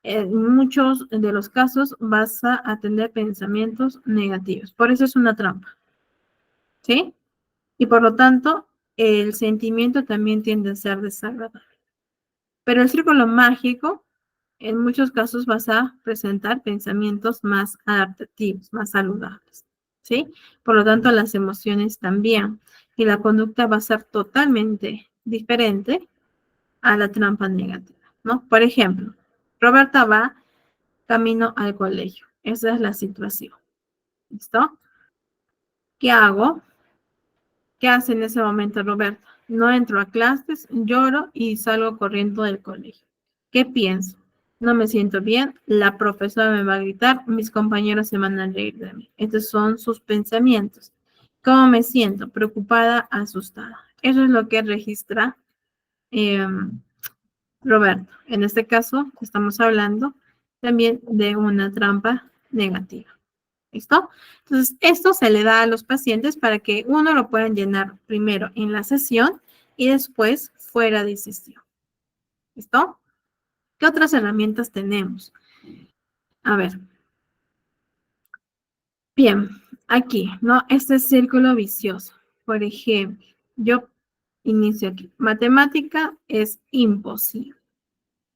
en muchos de los casos vas a tener pensamientos negativos. Por eso es una trampa. ¿Sí? Y por lo tanto, el sentimiento también tiende a ser desagradable. Pero el círculo mágico, en muchos casos vas a presentar pensamientos más adaptativos, más saludables, ¿sí? Por lo tanto, las emociones también. Y la conducta va a ser totalmente diferente a la trampa negativa, ¿no? Por ejemplo, Roberta va camino al colegio. Esa es la situación. ¿Listo? ¿Qué hago? ¿Qué hace en ese momento Roberta? No entro a clases, lloro y salgo corriendo del colegio. ¿Qué pienso? No me siento bien, la profesora me va a gritar, mis compañeros se van a reír de mí. Estos son sus pensamientos. ¿Cómo me siento? Preocupada, asustada. Eso es lo que registra eh, Roberto. En este caso, estamos hablando también de una trampa negativa. ¿Listo? Entonces, esto se le da a los pacientes para que uno lo puedan llenar primero en la sesión y después fuera de sesión. ¿Listo? ¿Qué otras herramientas tenemos? A ver. Bien, aquí, ¿no? Este círculo vicioso. Por ejemplo, yo inicio aquí. Matemática es imposible.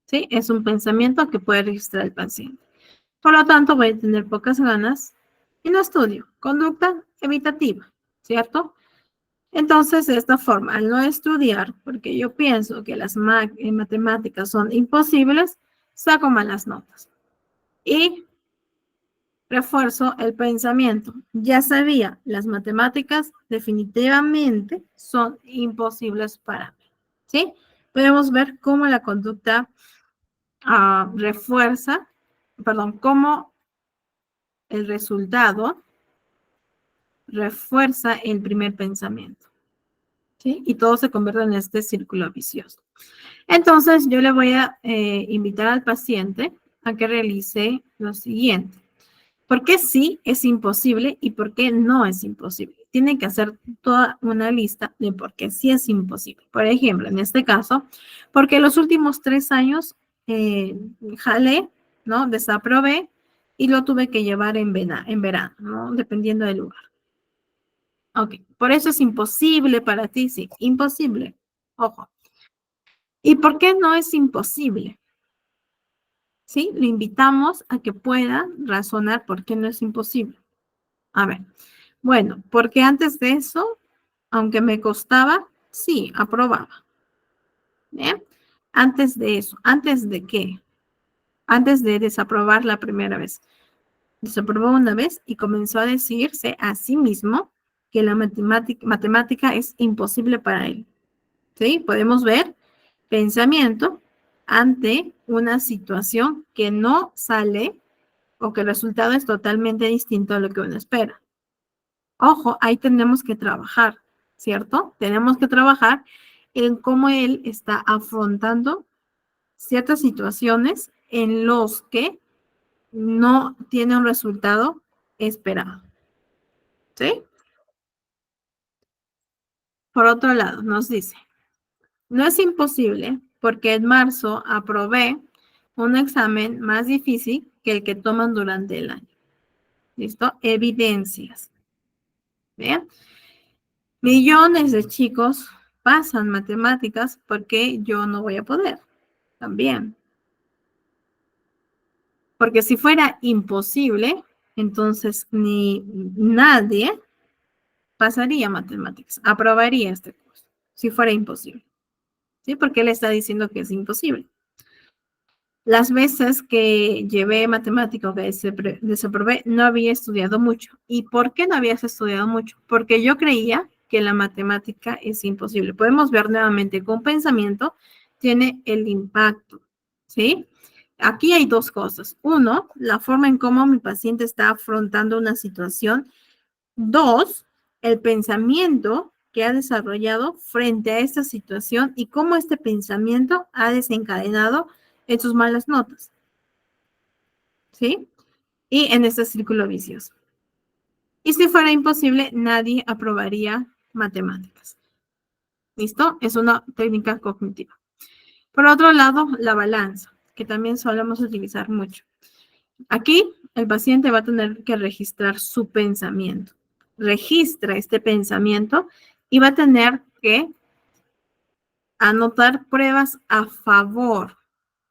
¿Sí? Es un pensamiento que puede registrar el paciente. Por lo tanto, voy a tener pocas ganas y no estudio. Conducta evitativa, ¿cierto? Entonces, de esta forma, al no estudiar, porque yo pienso que las matemáticas son imposibles, saco malas notas. Y refuerzo el pensamiento. Ya sabía, las matemáticas definitivamente son imposibles para mí. ¿Sí? Podemos ver cómo la conducta refuerza, perdón, cómo el resultado refuerza el primer pensamiento. ¿Sí? Y todo se convierte en este círculo vicioso. Entonces, yo le voy a invitar al paciente a que realice lo siguiente. ¿Por qué sí es imposible y por qué no es imposible? Tiene que hacer toda una lista de por qué sí es imposible. Por ejemplo, en este caso, porque los últimos 3 años jalé, ¿no? Desaprobé y lo tuve que llevar en verano, ¿no? Dependiendo del lugar. Ok, por eso es imposible para ti, sí, imposible. Ojo. ¿Y por qué no es imposible? ¿Sí? Le invitamos a que pueda razonar por qué no es imposible. A ver, bueno, porque antes de eso, aunque me costaba, sí, aprobaba. ¿Bien? Antes de eso, ¿antes de qué? Antes de desaprobar la primera vez. Desaprobó una vez y comenzó a decirse a sí mismo que la matemática es imposible para él. ¿Sí? Podemos ver pensamiento ante una situación que no sale o que el resultado es totalmente distinto a lo que uno espera. Ojo, ahí tenemos que trabajar, ¿cierto? Tenemos que trabajar en cómo él está afrontando ciertas situaciones en los que no tiene un resultado esperado, ¿sí? Por otro lado, nos dice, no es imposible porque en marzo aprobé un examen más difícil que el que toman durante el año. ¿Listo? Evidencias. ¿Bien? Millones de chicos pasan matemáticas porque yo no voy a poder. También. Porque si fuera imposible, entonces ni nadie pasaría matemáticas, aprobaría este curso, si fuera imposible. ¿Sí? Porque él está diciendo que es imposible. Las veces que llevé matemática o que desaprobé, no había estudiado mucho. ¿Y por qué no habías estudiado mucho? Porque yo creía que la matemática es imposible. Podemos ver nuevamente que un pensamiento tiene el impacto, ¿sí? Aquí hay dos cosas. Uno, la forma en cómo mi paciente está afrontando una situación. Dos, el pensamiento que ha desarrollado frente a esta situación y cómo este pensamiento ha desencadenado en sus malas notas, ¿sí? Y en este círculo vicioso. Y si fuera imposible, nadie aprobaría matemáticas. ¿Listo? Es una técnica cognitiva. Por otro lado, la balanza, que también solemos utilizar mucho. Aquí el paciente va a tener que registrar su pensamiento. Registra este pensamiento y va a tener que anotar pruebas a favor.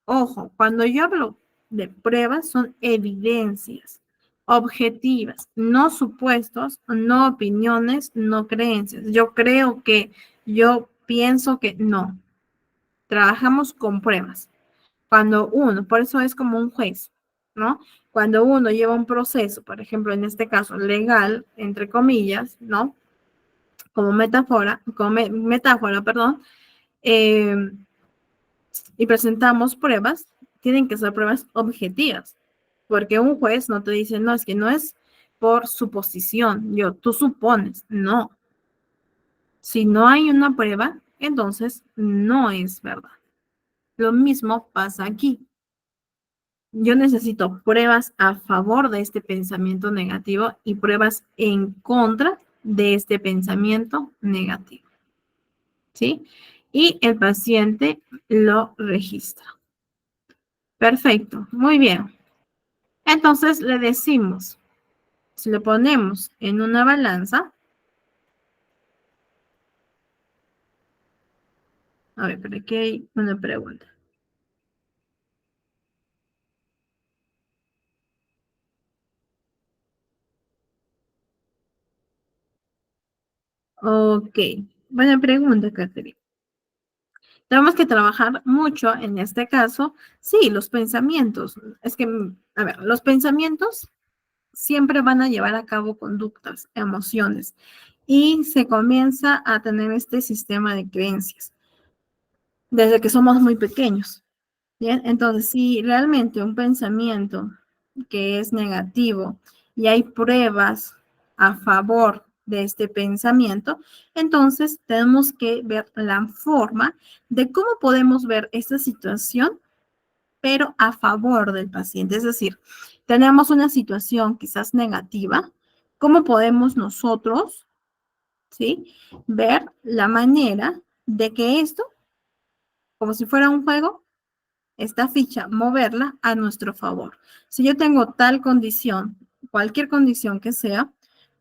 Ojo, cuando yo hablo de pruebas son evidencias objetivas, no supuestos, no opiniones, no creencias. Yo creo que, yo pienso que no. Trabajamos con pruebas. Cuando uno, por eso es como un juez, ¿no? Cuando uno lleva un proceso, por ejemplo, en este caso legal, entre comillas, ¿no? Como metáfora, perdón, eh, y presentamos pruebas, tienen que ser pruebas objetivas, porque un juez no te dice, no, es que no es por suposición, tú supones, no. Si no hay una prueba, entonces no es verdad. Lo mismo pasa aquí. Yo necesito pruebas a favor de este pensamiento negativo y pruebas en contra de este pensamiento negativo. ¿Sí? Y el paciente lo registra. Perfecto, muy bien. Entonces le decimos, si lo ponemos en una balanza, a ver, pero aquí hay una pregunta. Ok, buena pregunta, Catherine. Tenemos que trabajar mucho en este caso, sí, los pensamientos. Es que, a ver, los pensamientos siempre van a llevar a cabo conductas, emociones, y se comienza a tener este sistema de creencias desde que somos muy pequeños. Bien, entonces, si realmente un pensamiento que es negativo y hay pruebas a favor de este pensamiento, entonces tenemos que ver la forma de cómo podemos ver esta situación, pero a favor del paciente. Es decir, tenemos una situación quizás negativa, ¿cómo podemos nosotros, ¿sí?, ver la manera de que esto, como si fuera un juego, esta ficha, moverla a nuestro favor? Si yo tengo tal condición, cualquier condición que sea,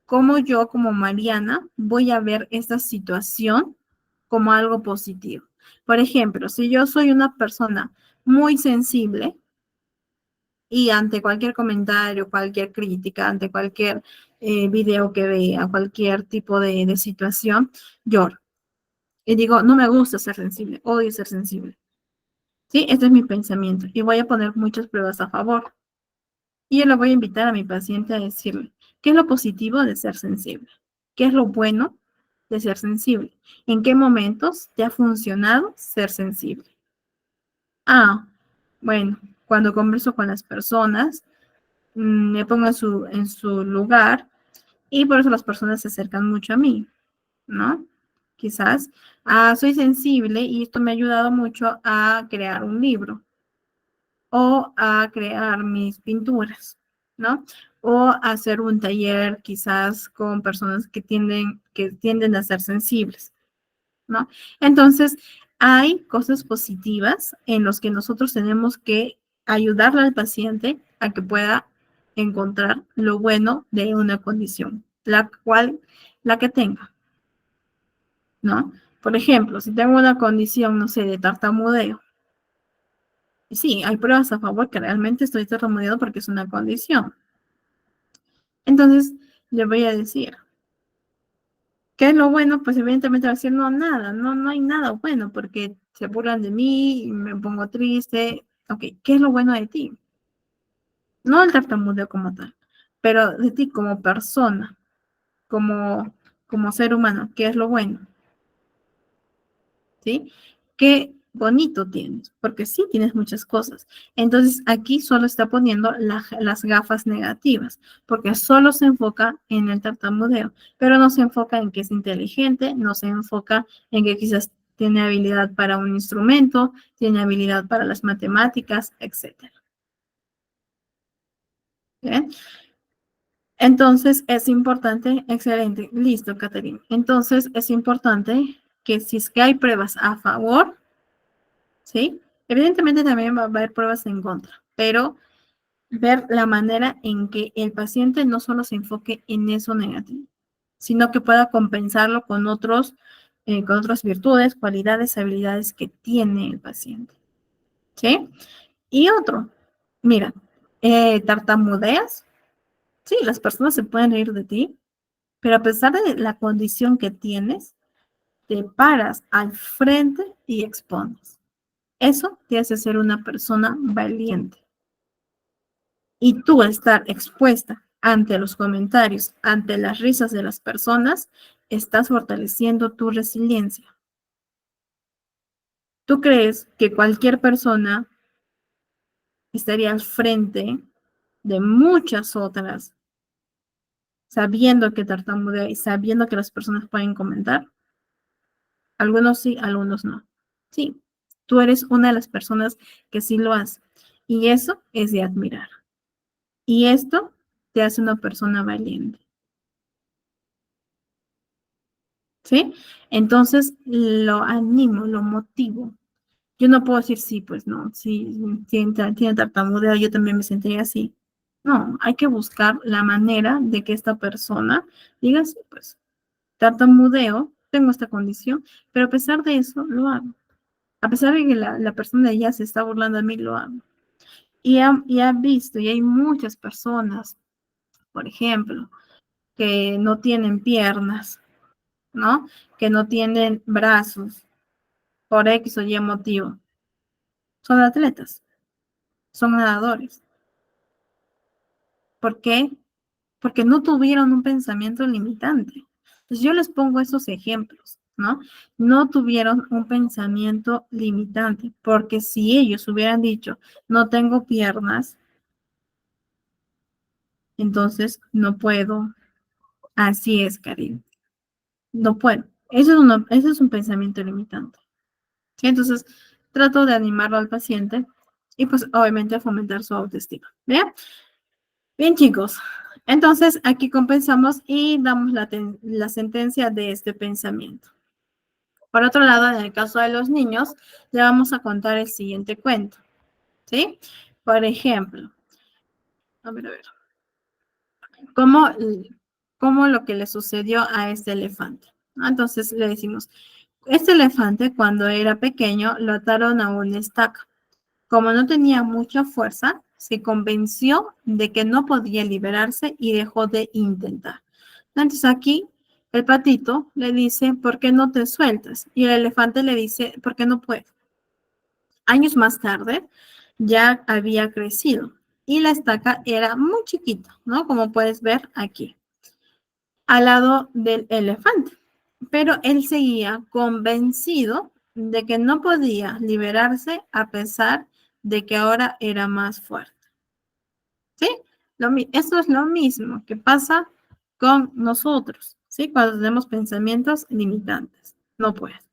¿cómo yo como Mariana voy a ver esta situación como algo positivo? Por ejemplo, si yo soy una persona muy sensible y ante cualquier comentario, cualquier crítica, ante cualquier video que vea, cualquier tipo de situación, lloro. Y digo, no me gusta ser sensible, odio ser sensible. ¿Sí? Este es mi pensamiento. Y voy a poner muchas pruebas a favor. Y yo le voy a invitar a mi paciente a decirle, ¿qué es lo positivo de ser sensible? ¿Qué es lo bueno de ser sensible? ¿En qué momentos te ha funcionado ser sensible? Ah, bueno, cuando converso con las personas, me pongo en su lugar y por eso las personas se acercan mucho a mí, ¿no? Quizás, soy sensible y esto me ha ayudado mucho a crear un libro o a crear mis pinturas, ¿no? O hacer un taller quizás con personas que tienden a ser sensibles, ¿no? Entonces, hay cosas positivas en las que nosotros tenemos que ayudarle al paciente a que pueda encontrar lo bueno de una condición, la que tenga, ¿no? Por ejemplo, si tengo una condición, no sé, de tartamudeo, sí, hay pruebas a favor que realmente estoy tartamudeando porque es una condición. Entonces, le voy a decir, ¿qué es lo bueno? Pues evidentemente va a decir, no, nada, no hay nada bueno porque se burlan de mí y me pongo triste. Ok, ¿qué es lo bueno de ti? No el tartamudeo como tal, pero de ti como persona, como ser humano, ¿qué es lo bueno? ¿Sí? ¿Qué bonito tienes, porque sí tienes muchas cosas. Entonces aquí solo está poniendo las gafas negativas, porque solo se enfoca en el tartamudeo, pero no se enfoca en que es inteligente, no se enfoca en que quizás tiene habilidad para un instrumento, tiene habilidad para las matemáticas, etcétera. ¿Bien? Entonces es importante, excelente, listo, Catherine. Entonces es importante que si es que hay pruebas a favor, ¿sí? Evidentemente también va a haber pruebas en contra, pero ver la manera en que el paciente no solo se enfoque en eso negativo, sino que pueda compensarlo con otras virtudes, cualidades, habilidades que tiene el paciente, ¿sí? Y otro, mira, tartamudeas, sí, las personas se pueden reír de ti, pero a pesar de la condición que tienes, te paras al frente y expones. Eso te hace ser una persona valiente. Y tú estar expuesta ante los comentarios, ante las risas de las personas, estás fortaleciendo tu resiliencia. ¿Tú crees que cualquier persona estaría al frente de muchas otras, sabiendo que tartamudea y sabiendo que las personas pueden comentar? Algunos sí, algunos no. Sí, tú eres una de las personas que sí lo hace. Y eso es de admirar. Y esto te hace una persona valiente. ¿Sí? Entonces lo animo, lo motivo. Yo no puedo decir sí, pues no, si tiene tartamudeo, yo también me sentiría así. No, hay que buscar la manera de que esta persona diga, sí, pues tartamudeo, tengo esta condición, pero a pesar de eso, lo hago. A pesar de que la persona ya se está burlando de mí, lo hago. Y ha visto, y hay muchas personas, por ejemplo, que no tienen piernas, ¿no? Que no tienen brazos, por X o Y motivo. Son atletas, son nadadores. ¿Por qué? Porque no tuvieron un pensamiento limitante. Entonces yo les pongo esos ejemplos, ¿no? No tuvieron un pensamiento limitante, porque si ellos hubieran dicho, no tengo piernas, entonces no puedo. Así es, Karim. No puedo. Eso es un pensamiento limitante. ¿Sí? Entonces, trato de animarlo al paciente y pues obviamente fomentar su autoestima. ¿Bien? Bien, chicos. Entonces, aquí compensamos y damos la sentencia de este pensamiento. Por otro lado, en el caso de los niños, le vamos a contar el siguiente cuento. ¿Sí? Por ejemplo, a ver, ¿cómo, cómo lo que le sucedió a este elefante? Entonces le decimos, este elefante cuando era pequeño lo ataron a una estaca. Como no tenía mucha fuerza, se convenció de que no podía liberarse y dejó de intentar. Entonces aquí el patito le dice, ¿por qué no te sueltas? Y el elefante le dice, ¿por qué no puedo? Años más tarde ya había crecido y la estaca era muy chiquita, ¿no? Como puedes ver aquí, al lado del elefante. Pero él seguía convencido de que no podía liberarse a pesar de que ahora era más fuerte. ¿Sí? Esto es lo mismo que pasa con nosotros, ¿sí? Cuando tenemos pensamientos limitantes. No puedes.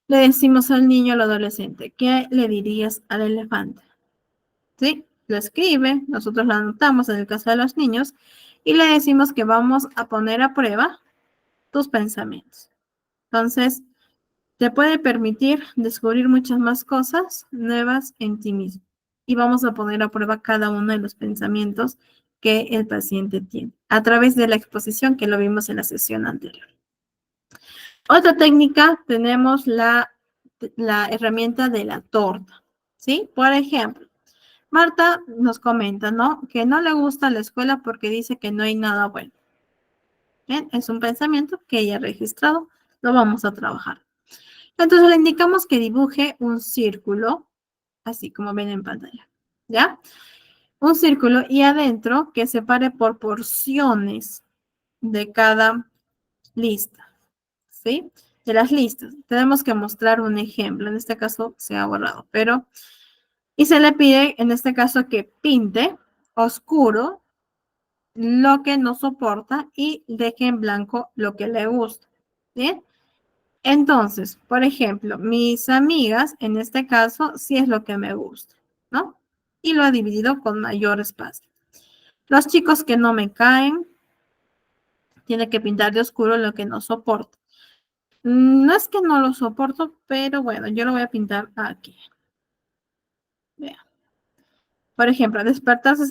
Le decimos al niño, al adolescente, ¿qué le dirías al elefante? ¿Sí? Lo escribe, nosotros lo anotamos en el caso de los niños y le decimos que vamos a poner a prueba tus pensamientos. Entonces, te puede permitir descubrir muchas más cosas nuevas en ti mismo. Y vamos a poner a prueba cada uno de los pensamientos que el paciente tiene a través de la exposición que lo vimos en la sesión anterior. Otra técnica, tenemos la herramienta de la torta, ¿sí? Por ejemplo, Marta nos comenta, ¿no? Que no le gusta la escuela porque dice que no hay nada bueno. Bien, es un pensamiento que ella ha registrado, lo vamos a trabajar. Entonces le indicamos que dibuje un círculo, así como ven en pantalla, ¿ya? Un círculo y adentro que separe por porciones de cada lista, ¿sí? de las listas. Tenemos que mostrar un ejemplo. En este caso se ha borrado, pero... Y se le pide, en este caso, que pinte oscuro lo que no soporta y deje en blanco lo que le gusta. ¿Bien? Entonces, por ejemplo, mis amigas, en este caso, sí es lo que me gusta, ¿no? Y lo ha dividido con mayor espacio. Los chicos que no me caen, tiene que pintar de oscuro lo que no soporto. No es que no lo soporto, pero bueno, yo lo voy a pintar aquí. Vean. Por ejemplo, despertarse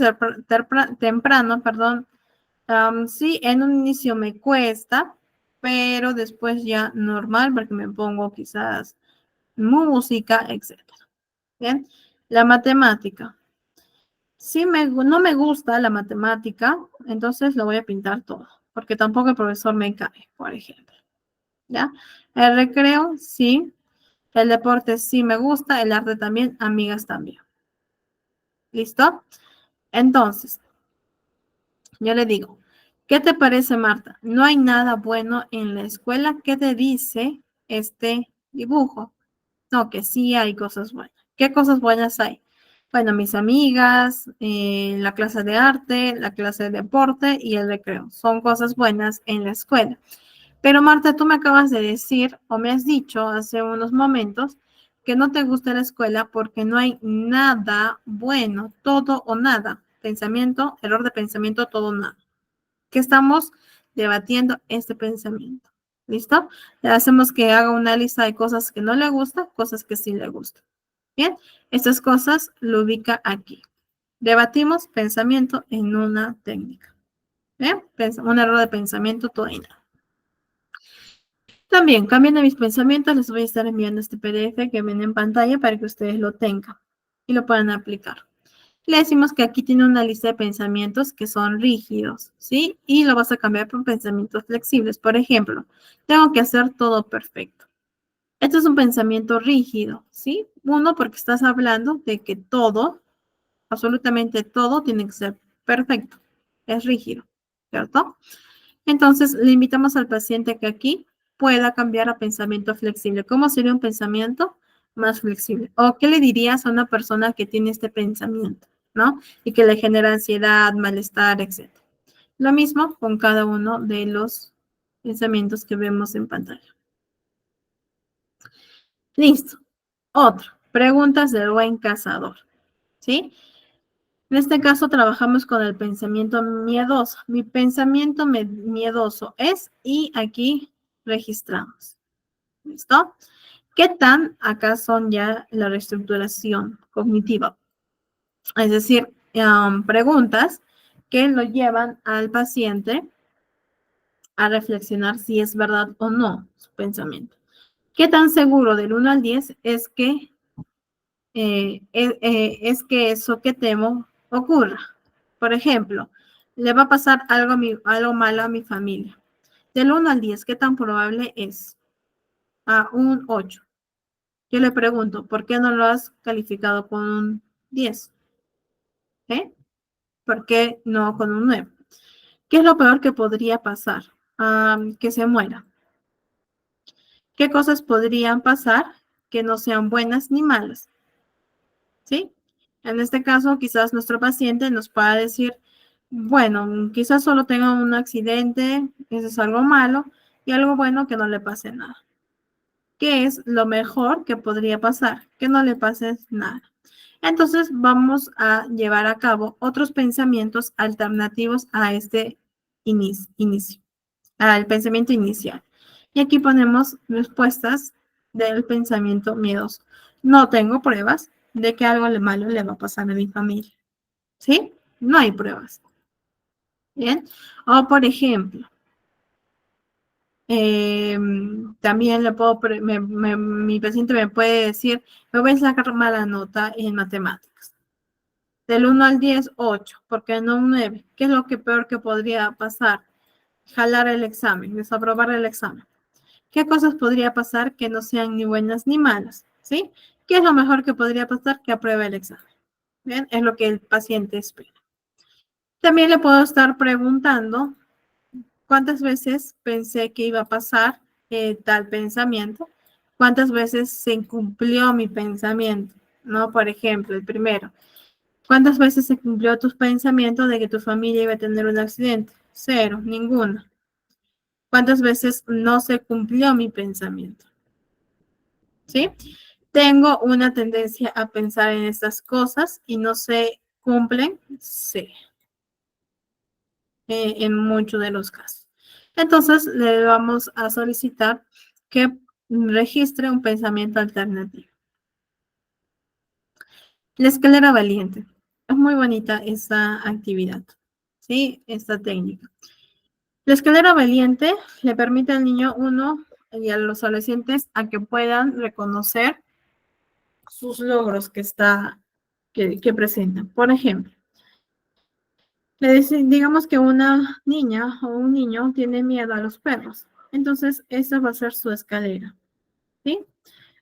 temprano, perdón. Sí, en un inicio me cuesta, pero después ya normal, porque me pongo quizás música, etcétera. Bien, la matemática. Sí, no me gusta la matemática, entonces lo voy a pintar todo, porque tampoco el profesor me cae, por ejemplo. ¿Ya? El recreo, sí. El deporte sí me gusta, el arte también, amigas también. ¿Listo? Entonces, yo le digo, ¿qué te parece, Marta? No hay nada bueno en la escuela. ¿Qué te dice este dibujo? No, que sí hay cosas buenas. ¿Qué cosas buenas hay? Bueno, mis amigas, la clase de arte, la clase de deporte y el recreo. Son cosas buenas en la escuela. Pero Marta, tú me acabas de decir o me has dicho hace unos momentos que no te gusta la escuela porque no hay nada bueno, todo o nada. Pensamiento, error de pensamiento, todo o nada. Que estamos debatiendo este pensamiento. ¿Listo? Le hacemos que haga una lista de cosas que no le gusta, cosas que sí le gustan. Bien, estas cosas lo ubica aquí. Debatimos pensamiento en una técnica. Bien, un error de pensamiento, todo y nada. También, cambiando mis pensamientos, les voy a estar enviando este PDF que ven en pantalla para que ustedes lo tengan y lo puedan aplicar. Le decimos que aquí tiene una lista de pensamientos que son rígidos, ¿sí? Y lo vas a cambiar por pensamientos flexibles. Por ejemplo, tengo que hacer todo perfecto. Esto es un pensamiento rígido, ¿sí? Uno, porque estás hablando de que todo, absolutamente todo, tiene que ser perfecto. Es rígido, ¿cierto? Entonces, le invitamos al paciente que aquí pueda cambiar a pensamiento flexible. ¿Cómo sería un pensamiento más flexible? ¿O qué le dirías a una persona que tiene este pensamiento, ¿no? Y que le genera ansiedad, malestar, etcétera. Lo mismo con cada uno de los pensamientos que vemos en pantalla. Listo. Otro. Preguntas del buen cazador. ¿Sí? En este caso trabajamos con el pensamiento miedoso. Mi pensamiento miedoso es, y aquí registramos. ¿Listo? ¿Qué tan acá son ya la reestructuración cognitiva? Es decir, preguntas que lo llevan al paciente a reflexionar si es verdad o no su pensamiento. ¿Qué tan seguro del 1 al 10 es que eso que temo ocurra? Por ejemplo, le va a pasar algo malo a mi familia. Del 1 al 10, ¿qué tan probable es? A un 8. Yo le pregunto, ¿por qué no lo has calificado con un 10? ¿Eh? ¿Por qué no con un 9? ¿Qué es lo peor que podría pasar? Que se muera. ¿Qué cosas podrían pasar que no sean buenas ni malas? ¿Sí? En este caso, quizás nuestro paciente nos pueda decir, bueno, quizás solo tenga un accidente, eso es algo malo, y algo bueno que no le pase nada. ¿Qué es lo mejor que podría pasar? Que no le pase nada. Entonces vamos a llevar a cabo otros pensamientos alternativos a este inicio, al pensamiento inicial. Y aquí ponemos respuestas del pensamiento miedoso. No tengo pruebas de que algo malo le va a pasar a mi familia. ¿Sí? No hay pruebas. Bien. O por ejemplo, también le puedo, mi paciente me puede decir, me voy a sacar mala nota en matemáticas. Del 1 al 10, 8, porque no un 9. ¿Qué es lo que peor que podría pasar? Jalar el examen, desaprobar el examen. ¿Qué cosas podría pasar que no sean ni buenas ni malas? ¿Sí? ¿Qué es lo mejor que podría pasar? Que apruebe el examen. Bien, es lo que el paciente espera. También le puedo estar preguntando cuántas veces pensé que iba a pasar tal pensamiento, cuántas veces se cumplió mi pensamiento, ¿no? Por ejemplo, el primero, ¿cuántas veces se cumplió tu pensamiento de que tu familia iba a tener un accidente? Cero, ninguna. ¿Cuántas veces no se cumplió mi pensamiento? ¿Sí? Tengo una tendencia a pensar en estas cosas y no se cumplen, sí, en muchos de los casos. Entonces, le vamos a solicitar que registre un pensamiento alternativo. La escalera valiente. Es muy bonita esta actividad, ¿sí? Esta técnica. La escalera valiente le permite al niño uno y a los adolescentes a que puedan reconocer sus logros que presentan. Por ejemplo, digamos que una niña o un niño tiene miedo a los perros. Entonces, esa va a ser su escalera, ¿sí?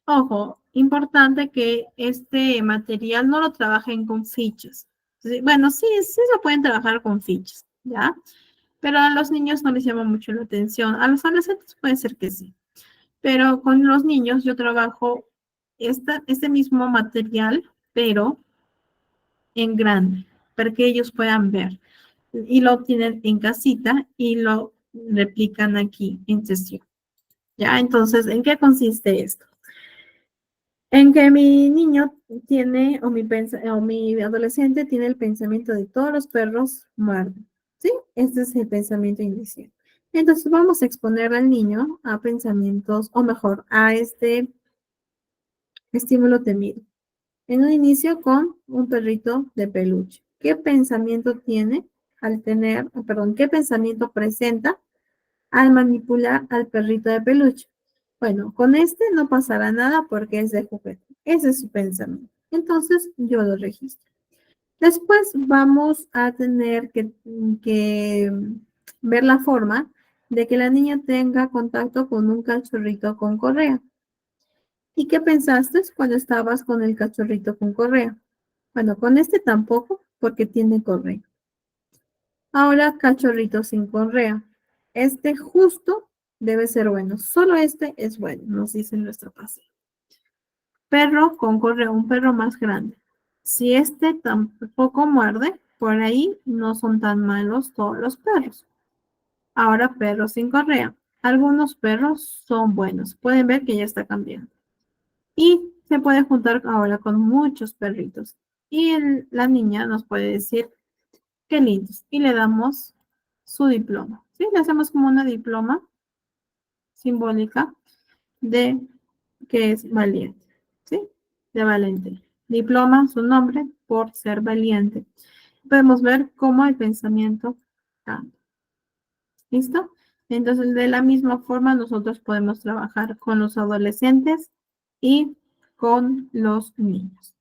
Ojo, importante que este material no lo trabajen con fichas. ¿Sí? Bueno, sí, sí se pueden trabajar con fichas, ¿ya? Pero a los niños no les llama mucho la atención. A los adolescentes puede ser que sí. Pero con los niños yo trabajo este mismo material, pero en grande, para que ellos puedan ver. Y lo tienen en casita y lo replican aquí en sesión. ¿Ya? Entonces, ¿en qué consiste esto? En que mi niño tiene, o mi adolescente tiene el pensamiento de todos los perros muerden. ¿Sí? Este es el pensamiento inicial. Entonces vamos a exponer al niño a pensamientos, o mejor, a este estímulo temido. En un inicio con un perrito de peluche. ¿Qué pensamiento tiene al tener, perdón, qué pensamiento presenta al manipular al perrito de peluche? Bueno, con este no pasará nada porque es de juguete. Ese es su pensamiento. Entonces yo lo registro. Después vamos a tener que ver la forma de que la niña tenga contacto con un cachorrito con correa. ¿Y qué pensaste cuando estabas con el cachorrito con correa? Bueno, con este tampoco, porque tiene correa. Ahora, cachorrito sin correa. Este justo debe ser bueno. Solo este es bueno, nos dice nuestro paciente. Perro con correa, un perro más grande. Si este tampoco muerde, por ahí no son tan malos todos los perros. Ahora, perro sin correa. Algunos perros son buenos. Pueden ver que ya está cambiando. Y se puede juntar ahora con muchos perritos. Y la niña nos puede decir, qué lindos. Y le damos su diploma. ¿Sí? Le hacemos como una diploma simbólica de que es valiente. ¿Sí? De valente. Diploma, su nombre, por ser valiente. Podemos ver cómo el pensamiento cambia. ¿Listo? Entonces, de la misma forma, nosotros podemos trabajar con los adolescentes y con los niños.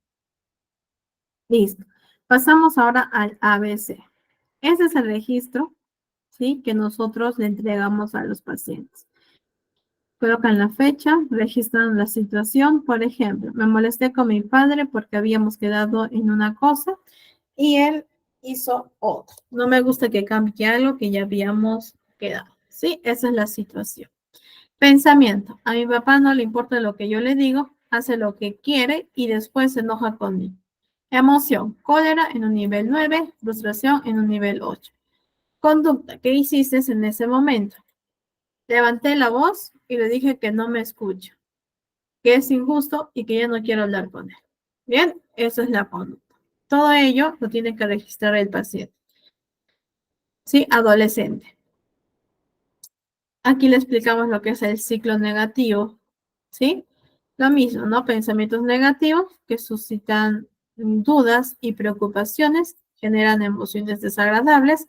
Listo. Pasamos ahora al ABC. Ese es el registro, ¿sí? Que nosotros le entregamos a los pacientes. Colocan la fecha, registran la situación. Por ejemplo, me molesté con mi padre porque habíamos quedado en una cosa y él hizo otra. No me gusta que cambie algo que ya habíamos quedado, ¿sí? Esa es la situación. Pensamiento. A mi papá no le importa lo que yo le digo, hace lo que quiere y después se enoja conmigo. Emoción. Cólera en un nivel 9, frustración en un nivel 8. Conducta. ¿Qué hiciste en ese momento? Levanté la voz y le dije que no me escucha, que es injusto y que ya no quiero hablar con él. Bien, eso es la conducta. Todo ello lo tiene que registrar el paciente. Sí, adolescente. Aquí le explicamos lo que es el ciclo negativo, ¿sí? Lo mismo, ¿no? Pensamientos negativos que suscitan dudas y preocupaciones, generan emociones desagradables,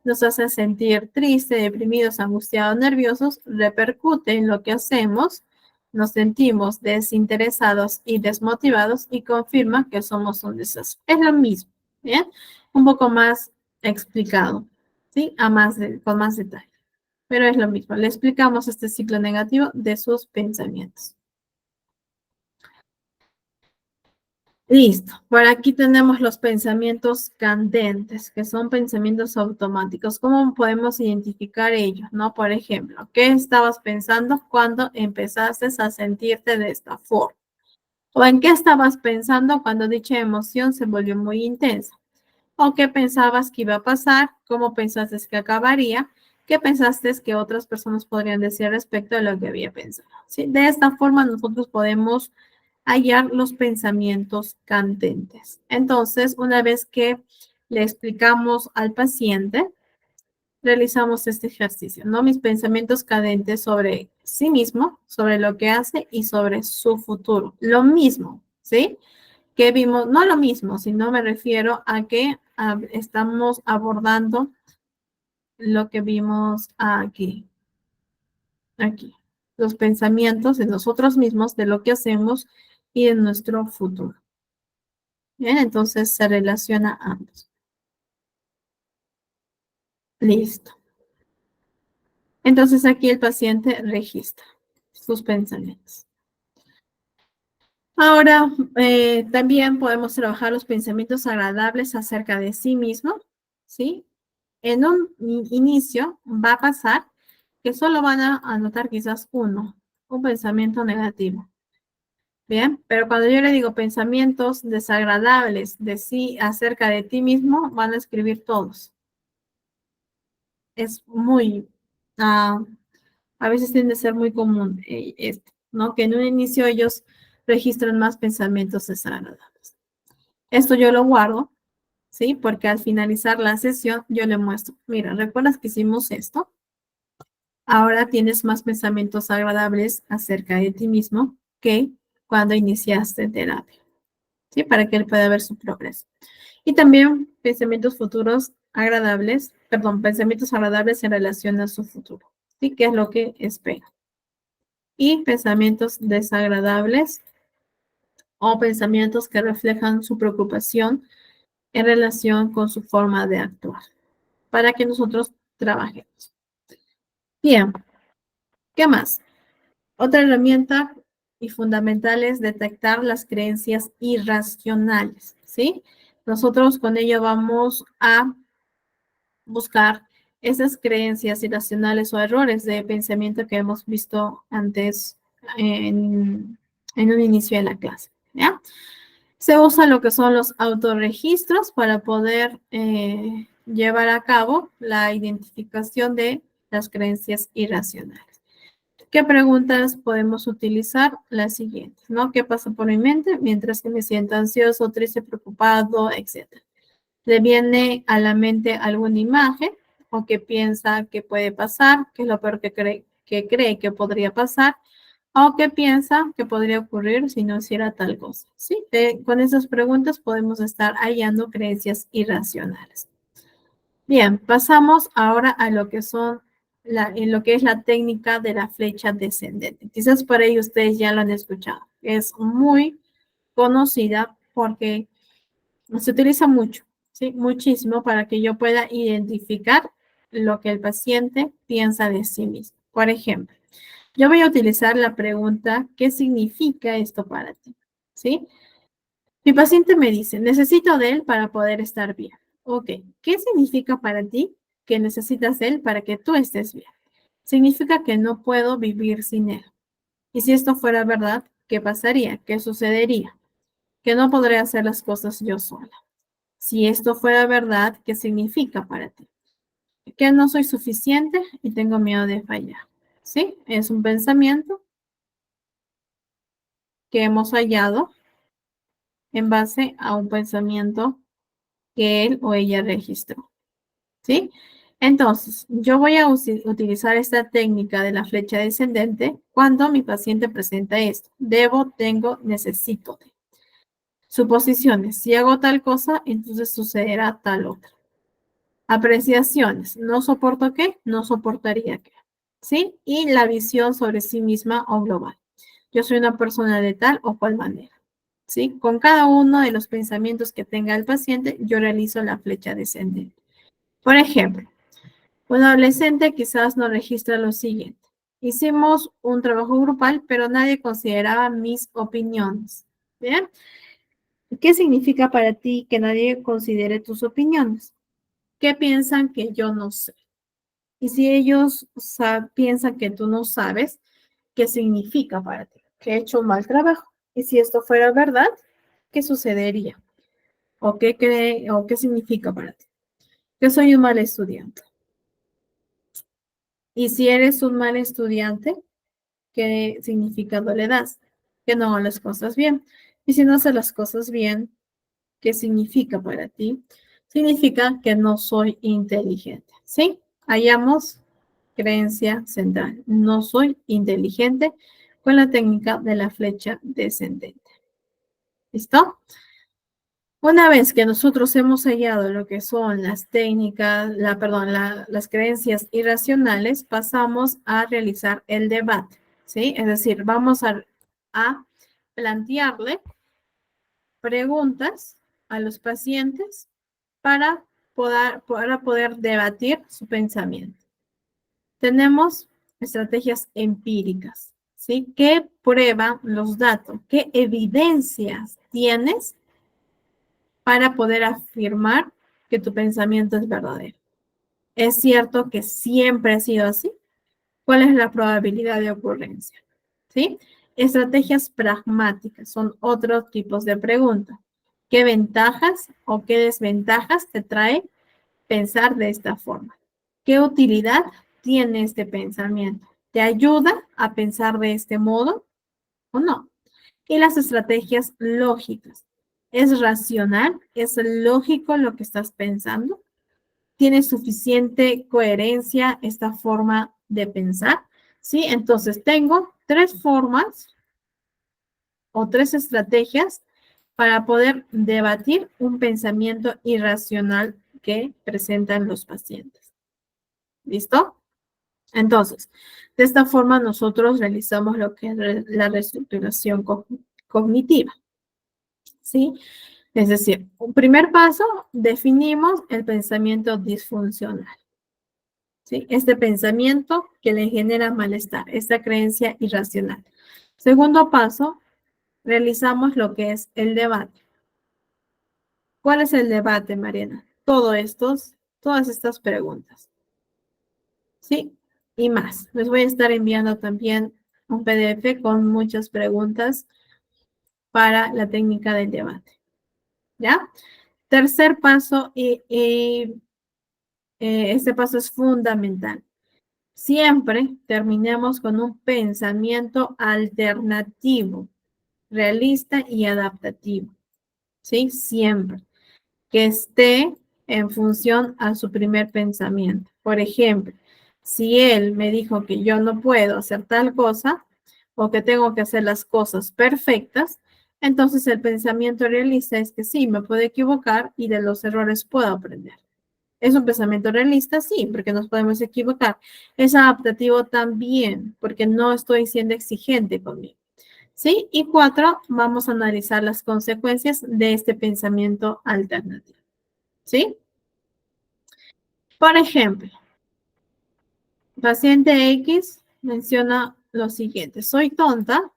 nos hacen sentir tristes, deprimidos, angustiados, nerviosos, repercute en lo que hacemos, nos sentimos desinteresados y desmotivados y confirma que somos un desastre. Es lo mismo, ¿bien? Un poco más explicado, ¿sí? Con más detalle. Pero es lo mismo, le explicamos este ciclo negativo de sus pensamientos. Listo. Por aquí tenemos los pensamientos candentes, que son pensamientos automáticos. ¿Cómo podemos identificar ellos? ¿No? Por ejemplo, ¿qué estabas pensando cuando empezaste a sentirte de esta forma? ¿O en qué estabas pensando cuando dicha emoción se volvió muy intensa? ¿O qué pensabas que iba a pasar? ¿Cómo pensaste que acabaría? ¿Qué pensaste que otras personas podrían decir respecto a lo que había pensado? ¿Sí? De esta forma nosotros podemos hallar los pensamientos candentes. Entonces, una vez que le explicamos al paciente, realizamos este ejercicio, ¿no? Mis pensamientos cadentes sobre sí mismo, sobre lo que hace y sobre su futuro. Lo mismo, ¿sí? Que vimos, no lo mismo, sino me refiero a que estamos abordando lo que vimos aquí, aquí. Los pensamientos de nosotros mismos, de lo que hacemos y de nuestro futuro. Bien, entonces se relaciona ambos. Listo. Entonces aquí el paciente registra sus pensamientos. Ahora, también podemos trabajar los pensamientos agradables acerca de sí mismo, ¿sí? En un inicio va a pasar que solo van a anotar quizás uno, un pensamiento negativo. Bien, pero cuando yo le digo pensamientos desagradables de sí acerca de ti mismo, van a escribir todos. Es muy, a veces tiende a ser muy común esto, ¿no? Que en un inicio ellos registran más pensamientos desagradables. Esto yo lo guardo, ¿sí? Porque al finalizar la sesión yo le muestro, mira, ¿recuerdas que hicimos esto? Ahora tienes más pensamientos agradables acerca de ti mismo que cuando iniciaste terapia, ¿sí? Para que él pueda ver su progreso. Y también pensamientos futuros agradables, perdón, pensamientos agradables en relación a su futuro, ¿sí? ¿Qué es lo que espera? Y pensamientos desagradables o pensamientos que reflejan su preocupación en relación con su forma de actuar, para que nosotros trabajemos. Bien, ¿qué más? Otra herramienta y fundamental es detectar las creencias irracionales, ¿sí? Nosotros con ello vamos a buscar esas creencias irracionales o errores de pensamiento que hemos visto antes en un inicio de la clase, ¿ya? Se usa lo que son los autorregistros para poder llevar a cabo la identificación de las creencias irracionales. ¿Qué preguntas podemos utilizar? Las siguientes, ¿no? ¿Qué pasa por mi mente mientras que me siento ansioso, triste, preocupado, etcétera? ¿Le viene a la mente alguna imagen o que piensa que puede pasar? ¿Qué es lo peor que cree que podría pasar? ¿O qué piensa que podría ocurrir si no hiciera tal cosa? ¿Sí? Con esas preguntas podemos estar hallando creencias irracionales. Bien, pasamos ahora a lo que son en lo que es la técnica de la flecha descendente. Quizás por ahí ustedes ya lo han escuchado. Es muy conocida porque se utiliza mucho, ¿sí? Muchísimo para que yo pueda identificar lo que el paciente piensa de sí mismo. Por ejemplo, yo voy a utilizar la pregunta, ¿qué significa esto para ti? ¿Sí? Mi paciente me dice, necesito de él para poder estar bien. Ok, ¿qué significa para ti que necesitas de él para que tú estés bien? Significa que no puedo vivir sin él. Y si esto fuera verdad, ¿qué pasaría? ¿Qué sucedería? Que no podré hacer las cosas yo sola. Si esto fuera verdad, ¿qué significa para ti? Que no soy suficiente y tengo miedo de fallar. ¿Sí? Es un pensamiento que hemos hallado en base a un pensamiento que él o ella registró. ¿Sí? Entonces, yo voy a utilizar esta técnica de la flecha descendente cuando mi paciente presenta esto. Debo, tengo, necesito. Suposiciones. Si hago tal cosa, entonces sucederá tal otra. Apreciaciones. No soporto qué, no soportaría qué. ¿Sí? Y la visión sobre sí misma o global. Yo soy una persona de tal o cual manera. ¿Sí? Con cada uno de los pensamientos que tenga el paciente, yo realizo la flecha descendente. Por ejemplo, un adolescente quizás nos registra lo siguiente. Hicimos un trabajo grupal, pero nadie consideraba mis opiniones. ¿Bien? ¿Qué significa para ti que nadie considere tus opiniones? ¿Qué piensan que yo no sé? Y si ellos piensan que tú no sabes, ¿qué significa para ti? Que he hecho un mal trabajo. Y si esto fuera verdad, ¿qué sucedería? ¿O qué significa para ti? Que soy un mal estudiante. Y si eres un mal estudiante, ¿qué significado le das? Que no hagas las cosas bien. Y si no haces las cosas bien, ¿qué significa para ti? Significa que no soy inteligente. ¿Sí? Hallamos creencia central. No soy inteligente con la técnica de la flecha descendente. ¿Listo? Una vez que nosotros hemos hallado lo que son las técnicas, las creencias irracionales, pasamos a realizar el debate, ¿sí? Es decir, vamos a plantearle preguntas a los pacientes para poder debatir su pensamiento. Tenemos estrategias empíricas, ¿sí? ¿Qué prueban los datos? ¿Qué evidencias tienes para poder afirmar que tu pensamiento es verdadero? ¿Es cierto que siempre ha sido así? ¿Cuál es la probabilidad de ocurrencia? ¿Sí? Estrategias pragmáticas son otros tipos de preguntas. ¿Qué ventajas o qué desventajas te trae pensar de esta forma? ¿Qué utilidad tiene este pensamiento? ¿Te ayuda a pensar de este modo o no? Y las estrategias lógicas. ¿Es racional? ¿Es lógico lo que estás pensando? ¿Tiene suficiente coherencia esta forma de pensar? ¿Sí? Entonces tengo tres formas o tres estrategias para poder debatir un pensamiento irracional que presentan los pacientes. ¿Listo? Entonces, de esta forma nosotros realizamos lo que es la reestructuración cognitiva. ¿Sí? Es decir, un primer paso, definimos el pensamiento disfuncional. ¿Sí? Este pensamiento que le genera malestar, esta creencia irracional. Segundo paso, realizamos lo que es el debate. ¿Cuál es el debate, Mariana? Todas estas preguntas. ¿Sí? Y más. Les voy a estar enviando también un PDF con muchas preguntas para la técnica del debate. ¿Ya? Tercer paso, este paso es fundamental. Siempre terminemos con un pensamiento alternativo, realista y adaptativo. ¿Sí? Siempre. Que esté en función a su primer pensamiento. Por ejemplo, si él me dijo que yo no puedo hacer tal cosa o que tengo que hacer las cosas perfectas, entonces el pensamiento realista es que sí, me puedo equivocar y de los errores puedo aprender. ¿Es un pensamiento realista? Sí, porque nos podemos equivocar. Es adaptativo también, porque no estoy siendo exigente conmigo. ¿Sí? Y cuatro, vamos a analizar las consecuencias de este pensamiento alternativo. ¿Sí? Por ejemplo, paciente X menciona lo siguiente: soy tonta,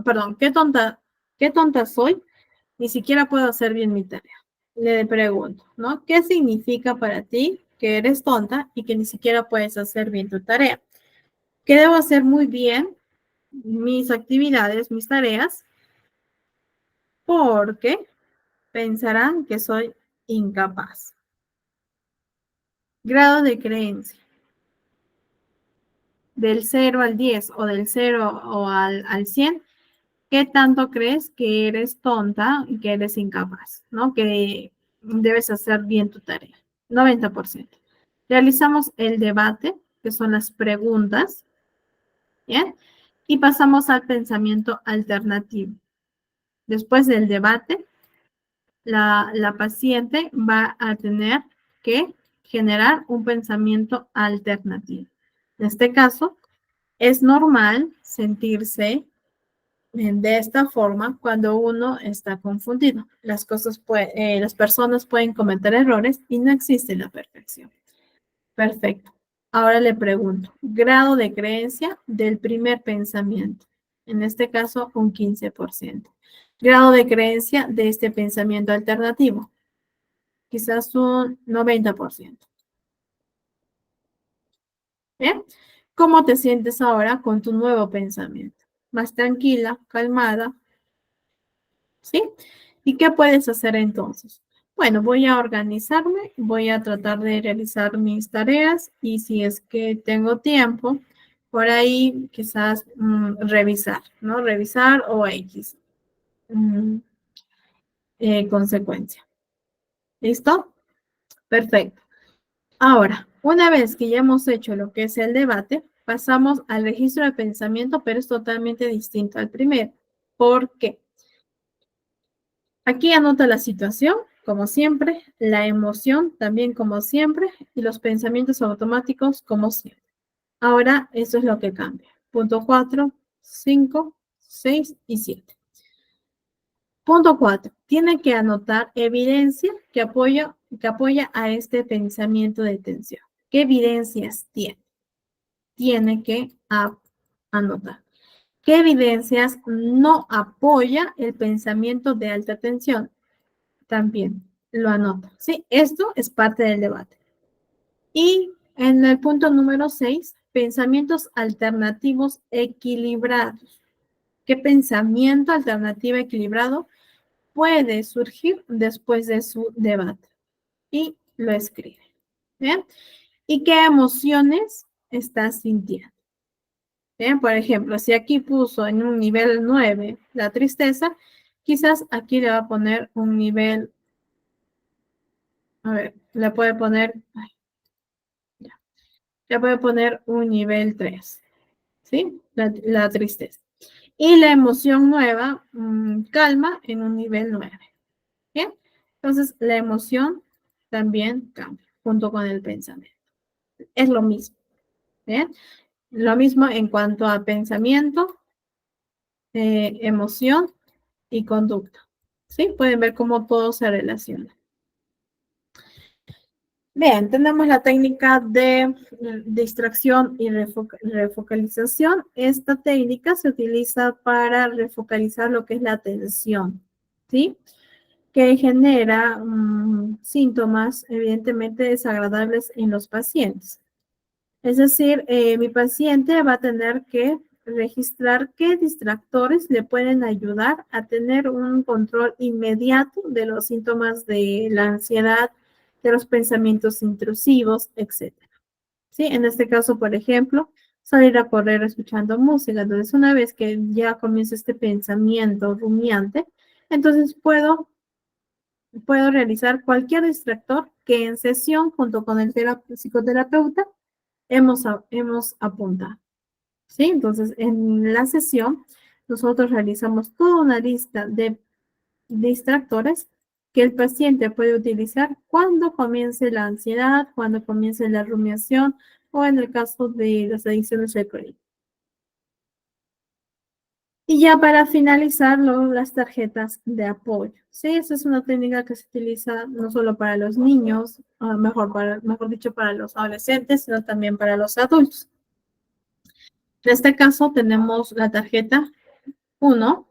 perdón, qué tonta soy, ni siquiera puedo hacer bien mi tarea. Le pregunto, ¿no? ¿Qué significa para ti que eres tonta y que ni siquiera puedes hacer bien tu tarea? Que debo hacer muy bien mis actividades, mis tareas, porque pensarán que soy incapaz. Grado de creencia. Del 0 al 10 o del 0 o al 100, ¿qué tanto crees que eres tonta y que eres incapaz? ¿No? Que debes hacer bien tu tarea. 90%. Realizamos el debate, que son las preguntas, ¿bien? Y pasamos al pensamiento alternativo. Después del debate, la paciente va a tener que generar un pensamiento alternativo. En este caso, es normal sentirse de esta forma cuando uno está confundido. Las personas pueden cometer errores y no existe la perfección. Perfecto. Ahora le pregunto, grado de creencia del primer pensamiento. En este caso, un 15%. Grado de creencia de este pensamiento alternativo. Quizás un 90%. ¿Bien? ¿Cómo te sientes ahora con tu nuevo pensamiento? Más tranquila, calmada, ¿sí? ¿Y qué puedes hacer entonces? Bueno, voy a organizarme, voy a tratar de realizar mis tareas y si es que tengo tiempo, por ahí quizás revisar, ¿no? Revisar o X mm, consecuencia. ¿Listo? Perfecto. Ahora, una vez que ya hemos hecho lo que es el debate, pasamos al registro de pensamiento, pero es totalmente distinto al primero. ¿Por qué? Aquí anota la situación, como siempre, la emoción también como siempre, y los pensamientos automáticos como siempre. Ahora, eso es lo que cambia. Punto 4, 5, 6 y 7. Punto 4. Tiene que anotar evidencia que apoya a este pensamiento de tensión. ¿Qué evidencias tiene? Tiene que anotar. ¿Qué evidencias no apoya el pensamiento de alta tensión? También lo anota. ¿Sí? Esto es parte del debate. Y en el punto número 6, pensamientos alternativos equilibrados. ¿Qué pensamiento alternativo equilibrado puede surgir después de su debate? Y lo escribe. ¿Bien? ¿Y qué emociones estás sintiendo? Bien, por ejemplo, si aquí puso en un nivel 9 la tristeza, quizás aquí le va a poner un nivel, a ver, le puede poner, ay, ya, le puede poner un nivel 3, ¿sí? La tristeza. Y la emoción nueva, calma, en un nivel 9. Bien, entonces la emoción también cambia junto con el pensamiento. Es lo mismo, ¿bien? Lo mismo en cuanto a pensamiento, emoción y conducta. ¿Sí? Pueden ver cómo todo se relaciona. Bien, tenemos la técnica de distracción y refocalización. Esta técnica se utiliza para refocalizar lo que es la atención, ¿sí? Que genera síntomas evidentemente desagradables en los pacientes. Es decir, mi paciente va a tener que registrar qué distractores le pueden ayudar a tener un control inmediato de los síntomas de la ansiedad, de los pensamientos intrusivos, etc. ¿Sí? En este caso, por ejemplo, salir a correr escuchando música. Entonces, una vez que ya comienza este pensamiento rumiante, entonces puedo realizar cualquier distractor que en sesión junto con el psicoterapeuta hemos apuntado. ¿Sí? Entonces, en la sesión, nosotros realizamos toda una lista de distractores que el paciente puede utilizar cuando comience la ansiedad, cuando comience la rumiación o en el caso de las adicciones recurrentes. Y ya para finalizar, las tarjetas de apoyo. Sí, esa es una técnica que se utiliza no solo para los niños, mejor dicho, para los adolescentes, sino también para los adultos. En este caso tenemos la tarjeta 1,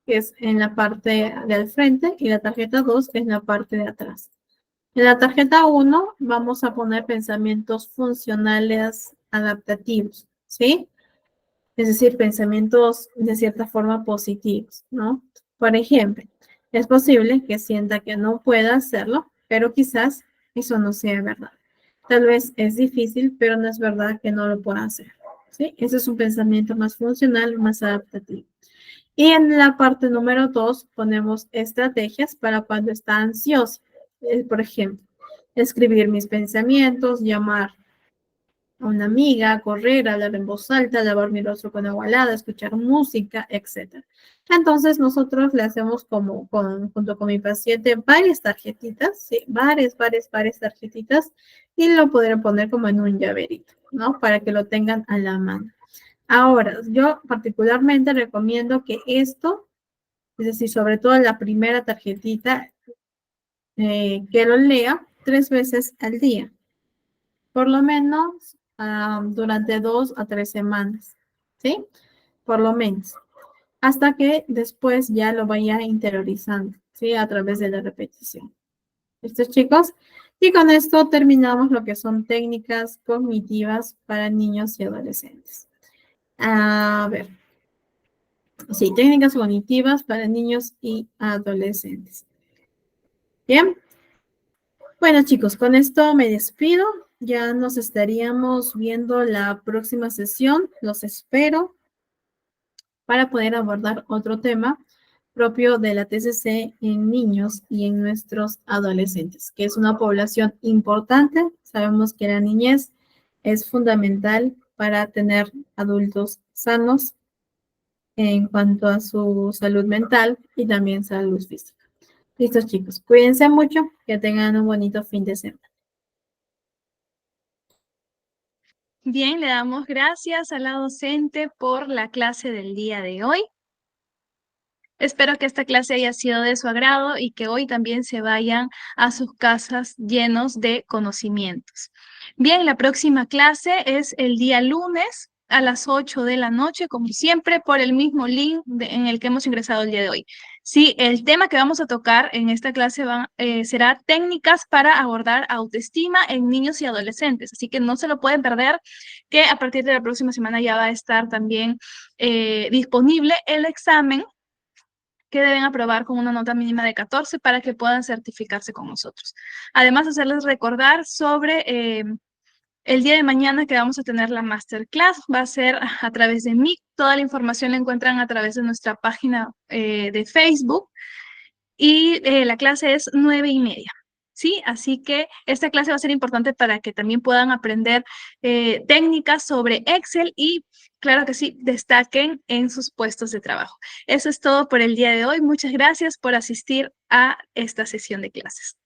que es en la parte del frente, y la tarjeta 2, que es en la parte de atrás. En la tarjeta 1 vamos a poner pensamientos funcionales adaptativos, ¿sí? Es decir, pensamientos de cierta forma positivos, ¿no? Por ejemplo, es posible que sienta que no pueda hacerlo, pero quizás eso no sea verdad. Tal vez es difícil, pero no es verdad que no lo pueda hacer, ¿sí? Ese es un pensamiento más funcional, más adaptativo. Y en la parte número 2 ponemos estrategias para cuando está ansioso. Por ejemplo, escribir mis pensamientos, llamar a una amiga, correr, hablar en voz alta, lavar mi rostro con agua helada, escuchar música, etc. Entonces nosotros le hacemos junto con mi paciente varias tarjetitas, ¿sí? varias tarjetitas, y lo podrán poner como en un llaverito, ¿no? Para que lo tengan a la mano. Ahora, yo particularmente recomiendo que esto, es decir, sobre todo la primera tarjetita, que lo lea 3 veces al día, por lo menos durante 2 a 3 semanas, ¿sí? Por lo menos. hasta que después ya lo vaya interiorizando, ¿sí? A través de la repetición. ¿Listos, chicos? Y con esto terminamos lo que son técnicas cognitivas para niños y adolescentes. A ver. Sí, técnicas cognitivas para niños y adolescentes. Bien. Bueno, chicos, con esto me despido. Ya nos estaríamos viendo la próxima sesión. Los espero para poder abordar otro tema propio de la TCC en niños y en nuestros adolescentes, que es una población importante. Sabemos que la niñez es fundamental para tener adultos sanos en cuanto a su salud mental y también salud física. Listos, chicos. Cuídense mucho, que tengan un bonito fin de semana. Bien, le damos gracias a la docente por la clase del día de hoy. Espero que esta clase haya sido de su agrado y que hoy también se vayan a sus casas llenos de conocimientos. Bien, la próxima clase es el día lunes a las 8 de la noche, como siempre, por el mismo link en el que hemos ingresado el día de hoy. Sí, el tema que vamos a tocar en esta clase será técnicas para abordar autoestima en niños y adolescentes, así que no se lo pueden perder, que a partir de la próxima semana ya va a estar también disponible el examen que deben aprobar con una nota mínima de 14 para que puedan certificarse con nosotros. Además, hacerles recordar sobre el día de mañana que vamos a tener la masterclass. Va a ser a través de Meet. Toda la información la encuentran a través de nuestra página de Facebook. Y la clase es 9:30. ¿Sí? Así que esta clase va a ser importante para que también puedan aprender técnicas sobre Excel y, claro que sí, destaquen en sus puestos de trabajo. Eso es todo por el día de hoy. Muchas gracias por asistir a esta sesión de clases.